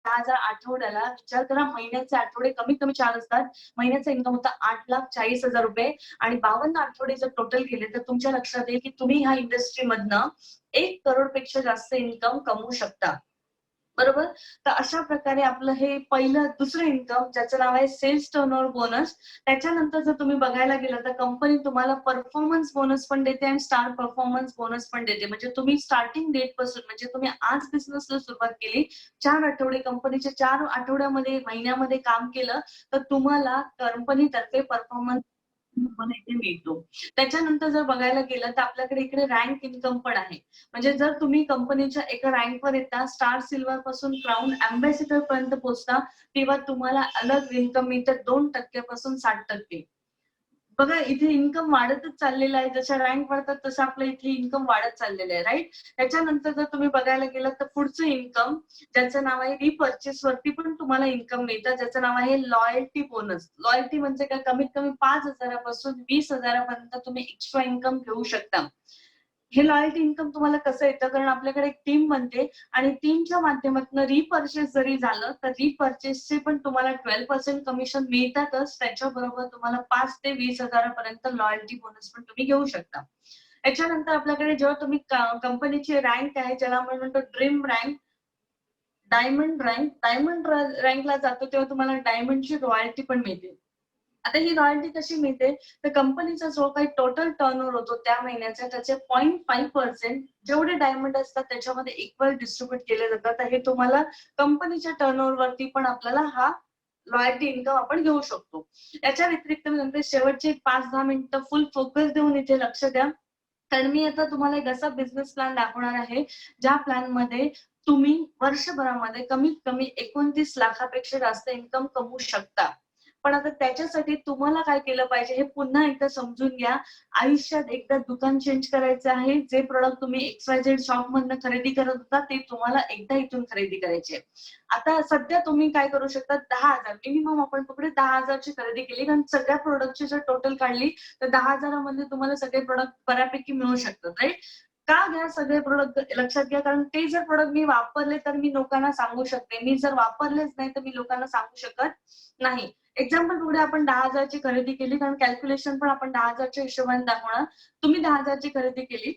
Speaker 1: 10,000 आठवड्याला, विचार करा महिन्याचे आठवडे कमीत कमी 4 असतात. महिन्याचा इन्कम होता 8,40,000 रुपये आणि 52 आठवडे जर टोटल केले तर तुमच्या लक्षात येईल की तुम्ही ह्या इंडस्ट्रीमधनं 1 करोड पेक्षा जास्त इन्कम कमवू शकता. बरोबर? तर अशा प्रकारे आपलं हे दुसरं इन्कम, ज्याचं नाव आहे सेल्स टर्नओव्हर बोनस. त्याच्यानंतर जर तुम्ही बघायला गेलं तर कंपनी तुम्हाला परफॉर्मन्स बोनस पण देते आणि स्टार परफॉर्मन्स बोनस पण देते. म्हणजे तुम्ही स्टार्टिंग डेट पासून, म्हणजे तुम्ही आज बिझनेसला सुरुवात केली, 4 आठवडे कंपनीच्या 4 आठवड्यामध्ये, महिन्यामध्ये काम केलं, तर तुम्हाला कंपनीतर्फे परफॉर्मन्स पण इथे मिळतो. त्याच्यानंतर जर बघायला गेलं तर आपल्याकडे इकडे रँक इन्कम पण आहे. म्हणजे जर तुम्ही कंपनीच्या एका रँकवर येता, स्टार सिल्वर पासून क्राऊन अँबॅसिडर पर्यंत पोहोचता, तेव्हा तुम्हाला अलग इन्कम मिळतं 2% पासून 60%. बघा इथे इन्कम वाढतच चाललेलं आहे. जशा रँक वाढतात तसं आपलं इथे इन्कम वाढत चाललेलं आहे, राईट? त्याच्यानंतर जर तुम्ही बघायला गेलं तर पुढचं इन्कम, ज्याचं नाव आहे रिपर्चेस वरती पण तुम्हाला इन्कम मिळतं, ज्याचं नाव आहे लॉयल्टी बोनस. लॉयल्टी म्हणजे काय, कमीत कमी 5,000 पासून 20,000 पर्यंत तुम्ही एक्स्ट्रा इन्कम घेऊ शकता. हे लॉयल्टी इन्कम तुम्हाला कसं येतं, कारण आपल्याकडे एक टीम बनते आणि टीमच्या माध्यमातून रिपर्चेस जरी झालं तर रिपर्चेसचे पण तुम्हाला 12% कमिशन मिळतातच. त्याच्याबरोबर तुम्हाला 5 ते 20,000 पर्यंत लॉयल्टी बोनस पण तुम्ही घेऊ शकता. याच्यानंतर आपल्याकडे जेव्हा तुम्ही कंपनीची रँक आहे, ज्याला आपण म्हणतो ड्रीम रँक, डायमंड रँकला जातो तेव्हा तुम्हाला डायमंडची रॉयल्टी पण मिळते. आता ही रॉयल्टी कशी मिळते, तर कंपनीचा जो काही टोटल टर्नओव्हर होतो त्या महिन्याचा त्याचे 0.5% जेवढे डायमंड असतात त्याच्यामध्ये इक्वल डिस्ट्रीब्यूट केले जातात. तर हे तुम्हाला कंपनीच्या टर्नओव्हर वरती पण आपल्याला हा रॉयल्टी इन्कम आपण घेऊ शकतो. याच्या व्यतिरिक्त मी म्हणते शेवटचे 5-10 मिनिटं फुल फोकस देऊन इथे लक्ष द्या. कारण मी आता तुम्हाला एक असा बिझनेस प्लॅन दाखवणार आहे, ज्या प्लॅनमध्ये तुम्ही वर्षभरामध्ये कमीत कमी 29 लाखापेक्षा जास्त इन्कम कमवू शकता. पण आता त्याच्यासाठी तुम्हाला काय केलं पाहिजे हे पुन्हा एकदा समजून घ्या. आयुष्यात एकदा दुकान चेंज करायचं आहे. जे प्रॉडक्ट तुम्ही XYZ शॉपमधनं खरेदी करत होता, ते तुम्हाला एकदा इथून खरेदी करायचे. आता सध्या तुम्ही काय करू शकता, 10,000 मिनिमम आपण पकडू 10,000 ची खरेदी केली, कारण सगळ्या प्रॉडक्टची जर टोटल काढली तर 10,000 मध्ये तुम्हाला सगळे प्रॉडक्ट बऱ्यापैकी मिळू शकतात, राईट? का घ्या सगळे प्रॉडक्ट लक्षात घ्या, कारण ते जर प्रॉडक्ट मी वापरले तर मी लोकांना सांगू शकते. मी जर वापरलेच नाही तर मी लोकांना सांगू शकत नाही. एक्झाम्पल पुढे आपण 10,000 ची खरेदी केली, कारण कॅल्क्युलेशन पण आपण 10,000 च्या हिशोबाने दाखवणार. तुम्ही 10,000 ची खरेदी केली,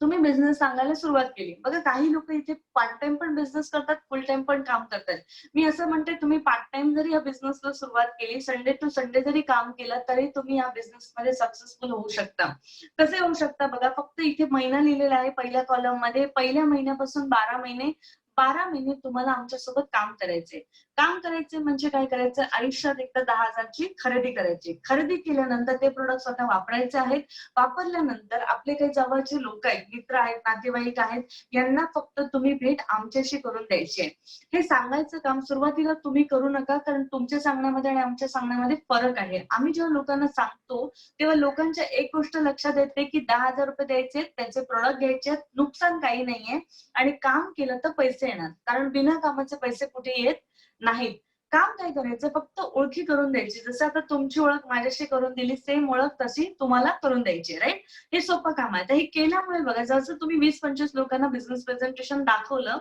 Speaker 1: तुम्ही बिझनेस सांगायला सुरुवात केली. बघा काही लोक इथे पार्ट टाइम पण बिझनेस करतात, फुल टाइम पण काम करतात. मी असं म्हणते तुम्ही पार्ट टाइम जरी या बिझनेसला सुरुवात केली, संडे टू संडे जरी काम केलं तरी तुम्ही या बिझनेसमध्ये सक्सेसफुल होऊ शकता. कसे होऊ शकता बघा, फक्त इथे महिना लिहिलेला आहे पहिल्या कॉलम मध्ये. पहिल्या महिन्यापासून 12 महिने, 12 महिने तुम्हाला आमच्यासोबत काम करायचे. काम करायचे म्हणजे काय करायचं, आयुष्यात एकदा 10,000 ची खरेदी करायची. खरेदी केल्यानंतर ते प्रोडक्ट स्वतः वापरायचे आहेत. वापरल्यानंतर आपले काही जवळचे लोक आहेत, मित्र आहेत, नातेवाईक आहेत, यांना फक्त तुम्ही भेट आमच्याशी करून द्यायची आहे. हे सांगायचं काम सुरुवातीला तुम्ही करू नका, कारण तुमच्या सांगण्यामध्ये आणि आमच्या सांगण्यामध्ये फरक आहे. आम्ही जेव्हा लोकांना सांगतो तेव्हा लोकांच्या एक गोष्ट लक्षात येते की 10,000 रुपये द्यायचे, त्याचे प्रोडक्ट घ्यायचे, नुकसान काही नाहीये आणि काम केलं तर पैसे येणार, कारण बिना कामाचे पैसे कुठे येत नाहीत. काम काय करायचं, फक्त ओळखी करून द्यायची. जसं आता तुमची ओळख माझ्याशी करून दिली, सेम ओळख तशी तुम्हाला करून द्यायची, राईट? हे सोपं काम आहे. तर हे केल्यामुळे बघा, जसं तुम्ही 20-25 लोकांना बिझनेस प्रेझेंटेशन दाखवलं,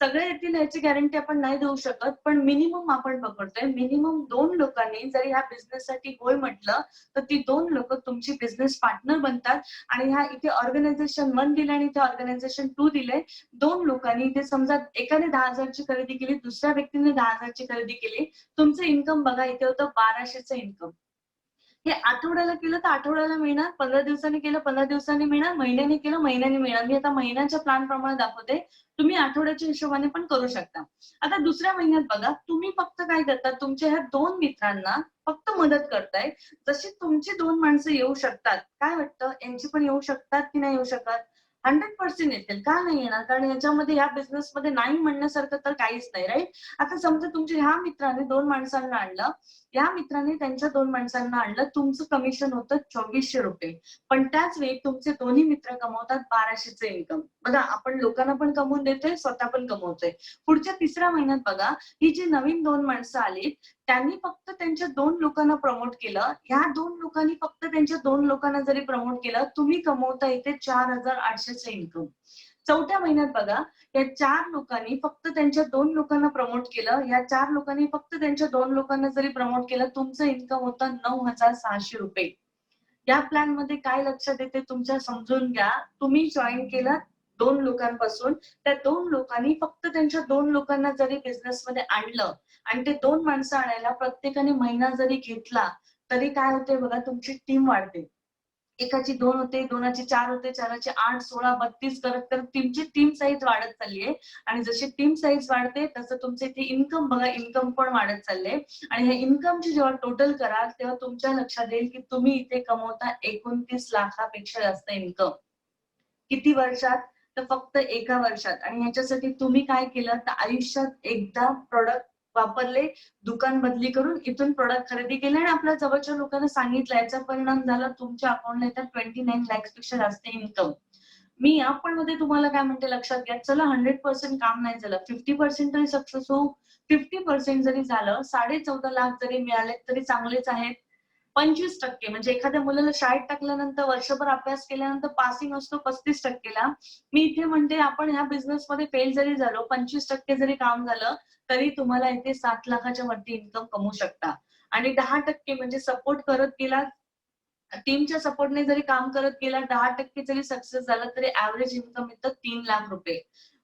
Speaker 1: सगळे येतील याची गॅरंटी आपण नाही देऊ शकत, पण मिनिमम आपण पकडतोय. मिनिमम 2 लोकांनी जर ह्या बिझनेससाठी होय म्हटलं, तर ती 2 लोकं तुमची बिझनेस पार्टनर बनतात. आणि ह्या इथे ऑर्गनायझेशन 1 दिले आणि इथे ऑर्गनायझेशन 2 दिले. 2 लोकांनी इथे समजा एकाने 10,000 ची खरेदी केली, दुसऱ्या व्यक्तीने 10,000 ची खरेदी केली. तुमचं इन्कम बघा इथे होतं 1200चं इन्कम. हे आठवड्याला केलं तर आठवड्याला मिळणार, 15 दिवसांनी केलं 15 दिवसांनी मिळणार, महिन्याने केलं महिन्याने मिळणार. मी आता महिन्याच्या प्लॅन प्रमाणे दाखवते. तुम्ही आठवड्याच्या हिशोबाने पण करू शकता. आता दुसऱ्या महिन्यात बघा, तुम्ही फक्त काय करता, तुमच्या ह्या 2 मित्रांना फक्त मदत करताय. जशी तुमची 2 माणसं येऊ शकतात, काय वाटतं यांची पण येऊ शकतात की नाही येऊ शकत? 100% येतील. का नाही येणार? कारण याच्यामध्ये ह्या बिझनेसमध्ये नाही म्हणण्यासारखं तर काहीच नाही, राईट? आता समजा तुमच्या ह्या मित्राने 2 माणसांना आणलं, या मित्राने त्यांच्या 2 माणसांना आणलं, तुमचं कमिशन होतं 2400 रुपये. पण त्याच वेळी तुमचे दोन्ही मित्र कमवतात 1200चं इन्कम. बघा, आपण लोकांना पण कमवून देतोय, स्वतः पण कमवतोय. पुढच्या तिसऱ्या महिन्यात बघा, ही जी नवीन 2 माणसं आली, त्यांनी फक्त त्यांच्या 2 लोकांना प्रमोट केलं. ह्या 2 लोकांनी फक्त त्यांच्या 2 लोकांना जरी प्रमोट केलं, तुम्ही कमवता इथे 4800चं इन्कम. चौथ्या महिन्यात बघा, या 4 लोकांनी फक्त त्यांच्या 2 लोकांना प्रमोट केलं. या 4 लोकांनी फक्त त्यांच्या 2 लोकांना जरी प्रमोट केलं, तुमचं इन्कम होतं 9,600 रुपये. या प्लॅन मध्ये काय लक्षात येते तुमच्या समजून घ्या. तुम्ही जॉईन केलं 2 लोकांपासून, त्या 2 लोकांनी फक्त त्यांच्या 2 लोकांना जरी बिझनेसमध्ये आणलं आणि ते 2 माणसं आणायला प्रत्येकाने महिना जरी घेतला, तरी काय होते बघा, तुमची टीम वाढते. एकाची 2 होते, 2ची 4 होते, 4ची 8, 16, 32 करत करत तुमची टीम साईज वाढत चालली आहे. आणि जशी टीम साईज वाढते तसं तुमचे इथे इन्कम बघा, इन्कम पण वाढत चालले. आणि हे इन्कमची जेव्हा टोटल कराल तेव्हा तुमच्या लक्षात येईल की तुम्ही इथे कमवता 29 लाखापेक्षा जास्त इन्कम. किती वर्षात? तर फक्त एका वर्षात. आणि ह्याच्यासाठी तुम्ही काय केलं, तर आयुष्यात एकदा प्रॉडक्ट वापरले, दुकान बदली करून इथून प्रॉडक्ट खरेदी केले आणि आपल्या जवळच्या लोकांना सांगितलं. याचा परिणाम झाला तुमच्या अकाउंटला येतात 29 लाख पेक्षा जास्त इन्कम. मी आपण मध्ये तुम्हाला काय म्हणते लक्षात घ्या, चला 100% काम नाही झालं, 50% तरी सक्सेस होऊ. 50% जरी झालं, 14.5 लाख जरी मिळाले तरी चांगलेच आहेत. 25% म्हणजे एखाद्या मुलाला शाळेत टाकल्यानंतर वर्षभर अभ्यास केल्यानंतर पासिंग असतो 35%ला. मी इथे म्हणते आपण ह्या बिझनेसमध्ये फेल जरी झालो, 25% जरी काम झालं, तरी तुम्हाला इथे 7 लाखाच्या वरती इन्कम कमवू शकता. आणि 10% म्हणजे सपोर्ट करत गेला, टीमच्या सपोर्टने जरी काम करत गेला, 10% जरी सक्सेस झाला तरी ऍव्हरेज इन्कम येतं 3 लाख रुपये.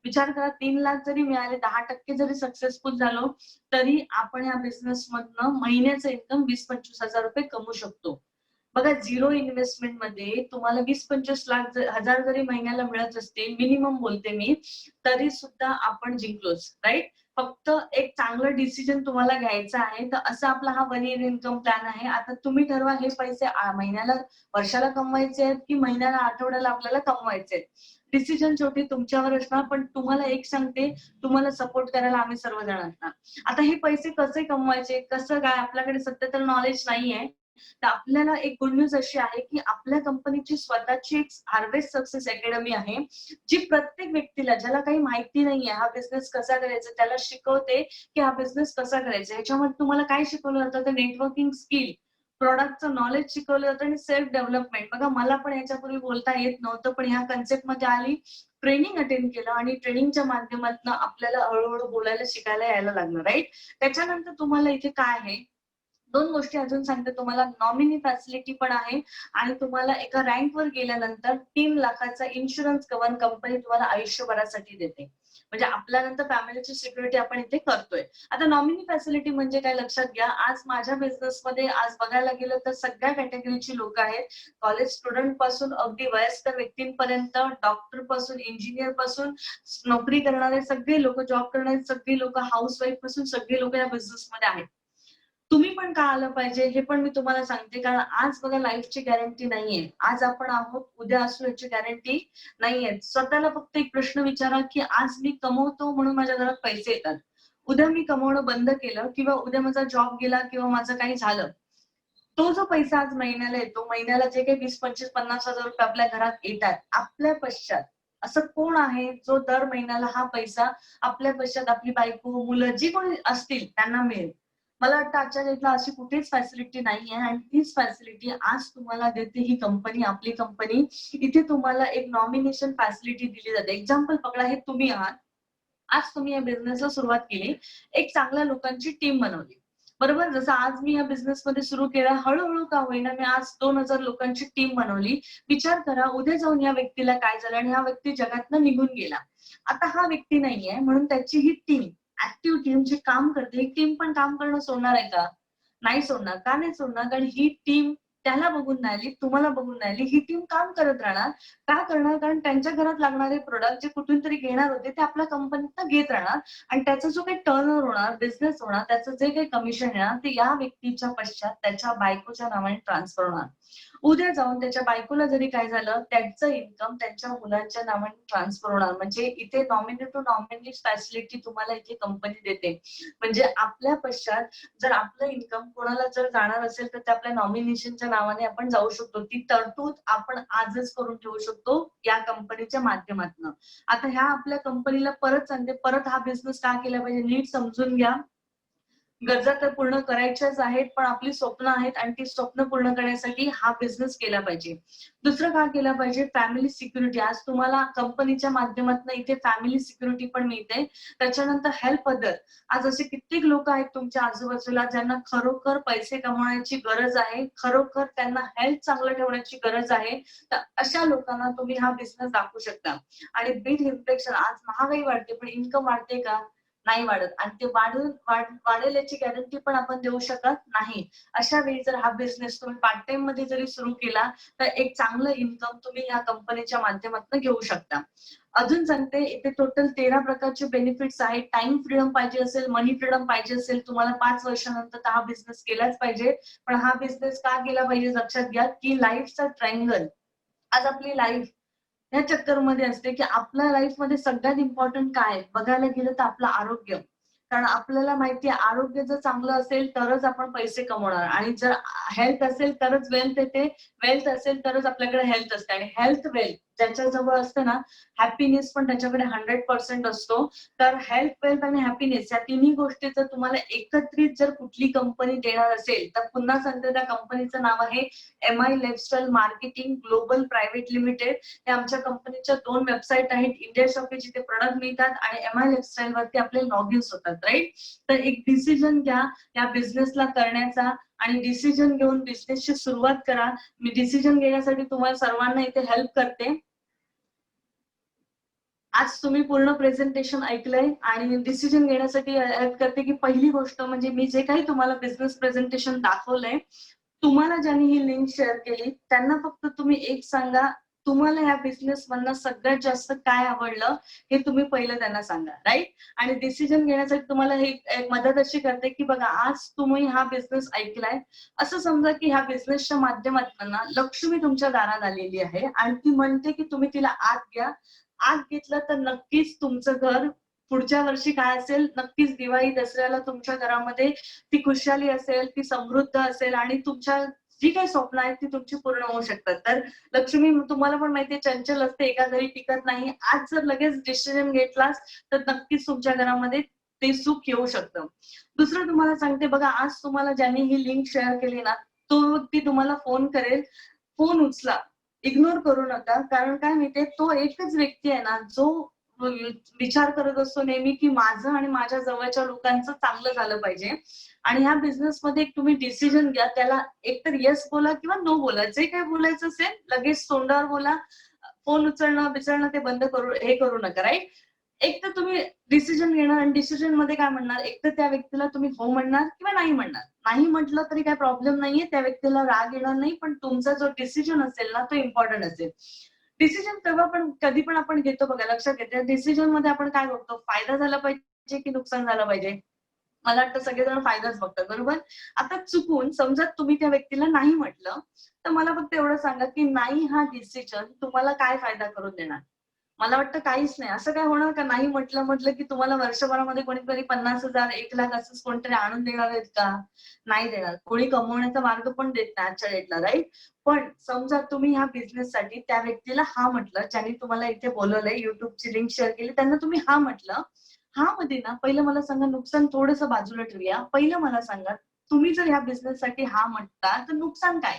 Speaker 1: विचार करा, 3 लाख जरी मिळाले, 10% जरी सक्सेसफुल झालो, तरी आपण या बिझनेस मधनं महिन्याचं इन्कम 20-25 हजार रुपये कमवू शकतो. बघा, झिरो इन्व्हेस्टमेंट मध्ये तुम्हाला 20-25 लाख हजार जरी महिन्याला मिळत असतील, मिनिमम बोलते मी, तरी सुद्धा आपण जिंकलोच, राईट? फक्त एक चांगलं डिसिजन तुम्हाला घ्यायचं आहे. तर असा आपला हा 1 इयर इन्कम प्लॅन आहे. आता तुम्ही ठरवा हे पैसे महिन्याला, वर्षाला कमवायचे आहेत की महिन्याला, आठवड्याला आपल्याला कमवायचे आहेत. डिसिजन शेवटी तुमच्यावर असणार. पण तुम्हाला एक सांगते, तुम्हाला सपोर्ट करायला आम्ही सर्वजण असणार. आता हे पैसे कसे कमवायचे, कसं काय, आपल्याकडे सध्या तर नॉलेज नाहीये. तर आपल्याला एक गुड न्यूज अशी आहे की आपल्या कंपनीची स्वतःची एक हार्वेस्ट सक्सेस अकॅडमी आहे, जी प्रत्येक व्यक्तीला, ज्याला काही माहिती नाहीये हा बिझनेस कसा करायचा, त्याला शिकवते की हा बिझनेस कसा करायचा. ह्याच्यामध्ये तुम्हाला काय शिकवलं जातं, तर नेटवर्किंग स्किल, प्रोडक्टचं नॉलेज शिकवलं जातं आणि सेल्फ डेव्हलपमेंट. बघा, मला पण याच्यापूर्वी बोलता येत नव्हतं, पण ह्या कन्सेप्ट मध्ये आली, ट्रेनिंग अटेंड केलं आणि ट्रेनिंगच्या माध्यमातून आपल्याला हळूहळू बोलायला शिकायला यायला लागलं, राईट? त्याच्यानंतर तुम्हाला इथे काय आहे, 2 गोष्टी अजून सांगते तुम्हाला. नॉमिनी फॅसिलिटी पण आहे आणि तुम्हाला एका रँकवर गेल्यानंतर 3 लाखाचा इन्शुरन्स कव्हर कंपनी तुम्हाला आयुष्यभरासाठी देते. म्हणजे आपल्यानंतर फॅमिलीची सिक्युरिटी आपण इथे करतोय. आता नॉमिनी फॅसिलिटी म्हणजे काय, लक्षात घ्या. आज माझ्या बिझनेसमध्ये आज बघायला गेलं तर सगळ्या कॅटेगरीची लोक आहेत. कॉलेज स्टुडंट पासून अगदी वयस्कर व्यक्तींपर्यंत, डॉक्टर पासून, इंजिनियर पासून, नोकरी करणारे सगळे लोक, जॉब करणारे सगळे लोक, हाऊसवाईफ पासून सगळे लोक या बिझनेसमध्ये आहेत. तुम्ही पण का आलं पाहिजे हे पण मी तुम्हाला सांगते. कारण आज बघा, लाईफची गॅरंटी नाहीये. आज आपण आहोत, उद्या असू याची गॅरंटी नाहीये. स्वतःला फक्त एक प्रश्न विचारा की आज मी कमवतो म्हणून माझ्या घरात पैसे येतात. उद्या मी कमवणं बंद केलं किंवा उद्या माझा जॉब गेला किंवा माझं काही झालं, तो जो पैसा आज महिन्याला येतो, महिन्याला जे काही 20-25-50 हजार रुपये आपल्या घरात येतात, आपल्या पश्चात असं कोण आहे जो दर महिन्याला हा पैसा आपल्या पश्चात, आपली बायको, मुलं जी कोणी असतील त्यांना मिळेल? मला वाटतं आजच्या डेटला अशी कुठेच फॅसिलिटी नाहीये आणि तीच फॅसिलिटी आज तुम्हाला देते ही कंपनी, आपली कंपनी. इथे तुम्हाला एक नॉमिनेशन फॅसिलिटी दिली जाते. एक्झाम्पल पकडा, हे तुम्ही आहात. आज तुम्ही या बिझनेसला सुरुवात केली, एक चांगल्या लोकांची टीम बनवली, बरोबर? जसं आज मी या बिझनेस मध्ये सुरू केला, हळूहळू का होईना मी आज 2,000 लोकांची टीम बनवली. विचार करा, उद्या जाऊन या व्यक्तीला काय झालं आणि हा व्यक्ती जगातनं निघून गेला. आता हा व्यक्ती नाहीये म्हणून त्याची ही टीम, ऍक्टिव्ह टीम जी काम करते, ही टीम पण काम करणं सोडणार आहे का? नाही सोडणार. का नाही सोडणार? कारण ही टीम त्याला बघून नाही आली, तुम्हाला बघून नाही आली. ही टीम काम करत राहणार. का करणार? कारण त्यांच्या घरात लागणारे प्रोडक्ट जे कुठून तरी घेणार होते, ते आपल्या कंपनीतनं घेत राहणार आणि त्याचा जो काही टर्नओव्हर होणार, बिझनेस होणार, त्याचं जे काही कमिशन येणार, ते या व्यक्तीच्या पश्चात त्याच्या बायकोच्या नावाने ट्रान्सफर होणार. उद्या जाऊन त्याच्या बायकोला जरी काय झालं, त्याचं इन्कम त्यांच्या मुलांच्या नावाने ट्रान्सफर होणार. म्हणजे इथे नॉमिनी टू नॉमिनी फॅसिलिटी तुम्हाला इथे कंपनी देते. म्हणजे आपल्या पश्चात जर आपलं इन्कम कोणाला जर जाणार असेल, तर ते आपल्या नॉमिनेशनच्या नावाने आपण जाऊ शकतो. ती तरतूद आपण आजच करून ठेवू शकतो या कंपनीच्या माध्यमातून. आता ह्या आपल्या कंपनीला परत सांगते, परत हा बिझनेस का केला पाहिजे नीट समजून घ्या. गरजा तर पूर्ण करायच्याच आहेत, पण आपली स्वप्न आहेत आणि ती स्वप्न पूर्ण करण्यासाठी हा बिझनेस केला पाहिजे. दुसरं का केला पाहिजे? Family security. आज तुम्हाला कंपनीच्या माध्यमातून इथे फॅमिली सिक्युरिटी पण मिळते. त्याच्यानंतर हेल्प अदर. आज असे कित्येक लोक आहेत तुमच्या आजूबाजूला ज्यांना खरोखर पैसे कमवण्याची गरज आहे, खरोखर त्यांना हेल्थ चांगलं ठेवण्याची गरज आहे. तर अशा लोकांना तुम्ही हा बिझनेस दाखवू शकता. आणि बिग इन्फ्लेक्शन, आज महागाई वाढते पण इन्कम वाढते का? नाही वाढत आणि ते वाढेल याची गॅरंटी पण आपण देऊ शकत नाही. अशा वेळी जर हा बिझनेस तुम्ही पार्ट टाइम मध्ये जरी सुरू केला, तर एक चांगलं इन्कम तुम्ही या कंपनीच्या माध्यमातून घेऊ शकता. अजून सांगते, इथे टोटल 13 प्रकारचे बेनिफिट्स आहेत. टाइम फ्रीडम पाहिजे असेल, मनी फ्रीडम पाहिजे असेल, तुम्हाला 5 वर्षानंतर तर हा बिझनेस केलाच पाहिजे. पण हा बिझनेस का केला पाहिजे लक्षात घ्या की लाईफचा ट्रायंगल, आज आपली लाईफ ह्या चक्करमध्ये असते की आपल्या लाईफमध्ये सगळ्यात इम्पॉर्टंट काय आहे बघायला गेलं तर आपलं आरोग्य. कारण आपल्याला माहिती आहे, आरोग्य जर चांगलं असेल तरच आपण पैसे कमवणार आणि जर हेल्थ असेल तरच वेल्थ येते, वेल्थ असेल तरच आपल्याकडे हेल्थ असते आणि हेल्थ वेल्थ ज्याच्याजवळ असतं ना, हॅपीनेस पण त्याच्याकडे 100% असतो. तर हेल्थ, वेल्थ आणि हॅपीनेस या तिन्ही गोष्टी जर तुम्हाला एकत्रित जर कुठली कंपनी देणार असेल, तर पुन्हा सांगते त्या कंपनीचं नाव आहे MI lifestyle marketing global private limited. हे आमच्या कंपनीच्या 2 वेबसाईट आहेत. इंडिया शॉपी जिथे प्रोडक्ट मिळतात आणि MI लाईफस्टाईल वरती आपले लॉग इन्स होतात, राईट? तर एक डिसिजन घ्या या बिझनेसला करण्याचा आणि डिसिजन घेऊन बिझनेसची सुरुवात करा. मी डिसिजन घेण्यासाठी तुम्हाला सर्वांना इथे हेल्प करते. आज तुम्ही पूर्ण प्रेझेंटेशन ऐकलंय आणि डिसिजन घेण्यासाठी हेल्प करते की पहिली गोष्ट म्हणजे मी जे काही तुम्हाला बिझनेस प्रेझेंटेशन दाखवलंय, तुम्हाला ज्यांनी ही लिंक शेअर केली त्यांना फक्त तुम्ही एक सांगा, तुम्हाला ह्या बिझनेस मधनं सगळ्यात जास्त काय आवडलं हे तुम्ही पहिलं त्यांना सांगा, राईट? आणि डिसिजन घेण्यासाठी तुम्हाला हे एक मदत अशी करते की बघा आज तुम्ही हा बिझनेस ऐकलाय, असं समजा की ह्या बिझनेसच्या माध्यमातून ना लक्ष्मी तुमच्या दारात आलेली आहे आणि ती म्हणते की तुम्ही तिला आत घ्या. आत घेतलं तर नक्कीच तुमचं घर पुढच्या वर्षी काय असेल, नक्कीच दिवाळी दसऱ्याला तुमच्या घरामध्ये ती खुशाली असेल, ती समृद्ध असेल आणि तुमच्या जी काही स्वप्न आहेत ती तुमची पूर्ण होऊ शकतात. तर लक्ष्मी तुम्हाला पण माहितीये चंचल असते, एका घरी टिकत नाही. आज जर लगेच डिसिजन घेतलास तर नक्कीच तुमच्या घरामध्ये ते सुख येऊ शकतं. दुसरं तुम्हाला सांगते बघा, आज तुम्हाला ज्यांनी ही लिंक शेअर केली ना, तो व्यक्ती तुम्हाला फोन करेल. फोन उचला. इग्नोर करू नका. कारण काय माहितीये, तो एकच व्यक्ती आहे ना, जो विचार करत असतो नेहमी, की माझं आणि माझ्या जवळच्या लोकांचं चांगलं झालं पाहिजे. आणि ह्या बिझनेसमध्ये एक तुम्ही डिसिजन घ्या. त्याला एकतर येस बोला किंवा नो बोला. जे काही बोलायचं असेल लगेच तोंडावर बोला. फोन उचलणं-बिचलणं ते बंद करू नका, राइट? एक तर तुम्ही डिसिजन घेणार आणि डिसिजन मध्ये काय म्हणणार, एक तर त्या व्यक्तीला तुम्ही हो म्हणणार किंवा नाही म्हणणार. नाही म्हटलं तरी काही प्रॉब्लेम नाहीये, त्या व्यक्तीला राग येणार नाही, पण तुमचा जो डिसिजन असेल ना तो इम्पॉर्टंट असेल. डिसिजन तेव्हा पण कधी पण आपण घेतो बघा, लक्षात घ्या त्या डिसिजन मध्ये आपण काय बघतो, फायदा झाला पाहिजे की नुकसान झालं पाहिजे. मला वाटतं सगळेजण फायदाच बघतात, बरोबर? आता चुकून समजा तुम्ही त्या व्यक्तीला नाही म्हटलं, तर मला फक्त एवढं सांगा की नाही हा डिसिजन तुम्हाला काय फायदा करून देणार? मला वाटतं काहीच नाही. असं काय होणार का नाही म्हटलं की तुम्हाला वर्षभरामध्ये कोणीतरी 50,000, 1,00,000 असंच कोणतरी आणून देणार आहेत का? नाही देणार. कोणी कमवण्याचा मार्ग पण देत नाही आजच्या डेटला, राईट? पण समजा तुम्ही ह्या बिझनेससाठी त्या व्यक्तीला हां म्हटलं, ज्यांनी तुम्हाला इथे बोलवलंय, YouTubeची लिंक शेअर केली, त्यांना तुम्ही हां म्हटलं. हां मध्ये ना पहिलं मला सांगा नुकसान थोडंसं बाजूला ठेवूया. पहिलं मला सांगा, तुम्ही जर ह्या बिझनेससाठी हां म्हणता, तर नुकसान काय?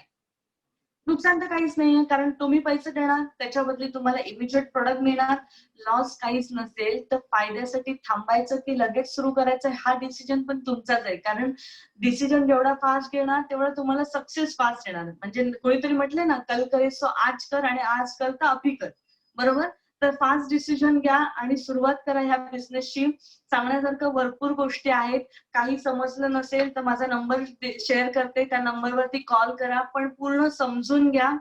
Speaker 1: नुकसान तर काहीच नाहीये. कारण तुम्ही पैसे देणार, त्याच्या बदली तुम्हाला इमिजिएट प्रॉडक्ट मिळणार. लॉस काहीच नसेल. तर फायद्यासाठी थांबायचं की लगेच सुरू करायचं हा डिसिजन पण तुमचाच आहे. कारण डिसिजन जेवढा फास्ट घेणार, तेवढा तुम्हाला सक्सेस फास्ट येणार. म्हणजे कोणीतरी म्हटले ना, "कल करे सो आज कर आणि आज कर तर अभी कर." बरोबर? तर फास्ट डिसिजन घ्या आणि सुरुवात करा ह्या बिझनेसची. सांगण्यासारखं भरपूर गोष्टी आहेत. काही समजलं नसेल तर माझा नंबर शेअर करते. त्या नंबरवरती कॉल करा. पण पूर्ण समजून घ्या.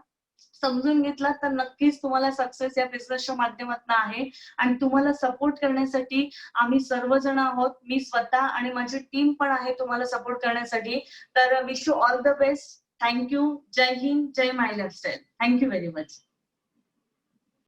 Speaker 1: समजून घेतलात तर नक्कीच तुम्हाला सक्सेस या बिझनेसच्या माध्यमातून आहे आणि तुम्हाला सपोर्ट करण्यासाठी आम्ही सर्वजण आहोत. मी स्वतः आणि माझी टीम पण आहे तुम्हाला सपोर्ट करण्यासाठी. तर wish you all the best. Thank you. Jai Hind, Jai my lifestyle. Thank you very much.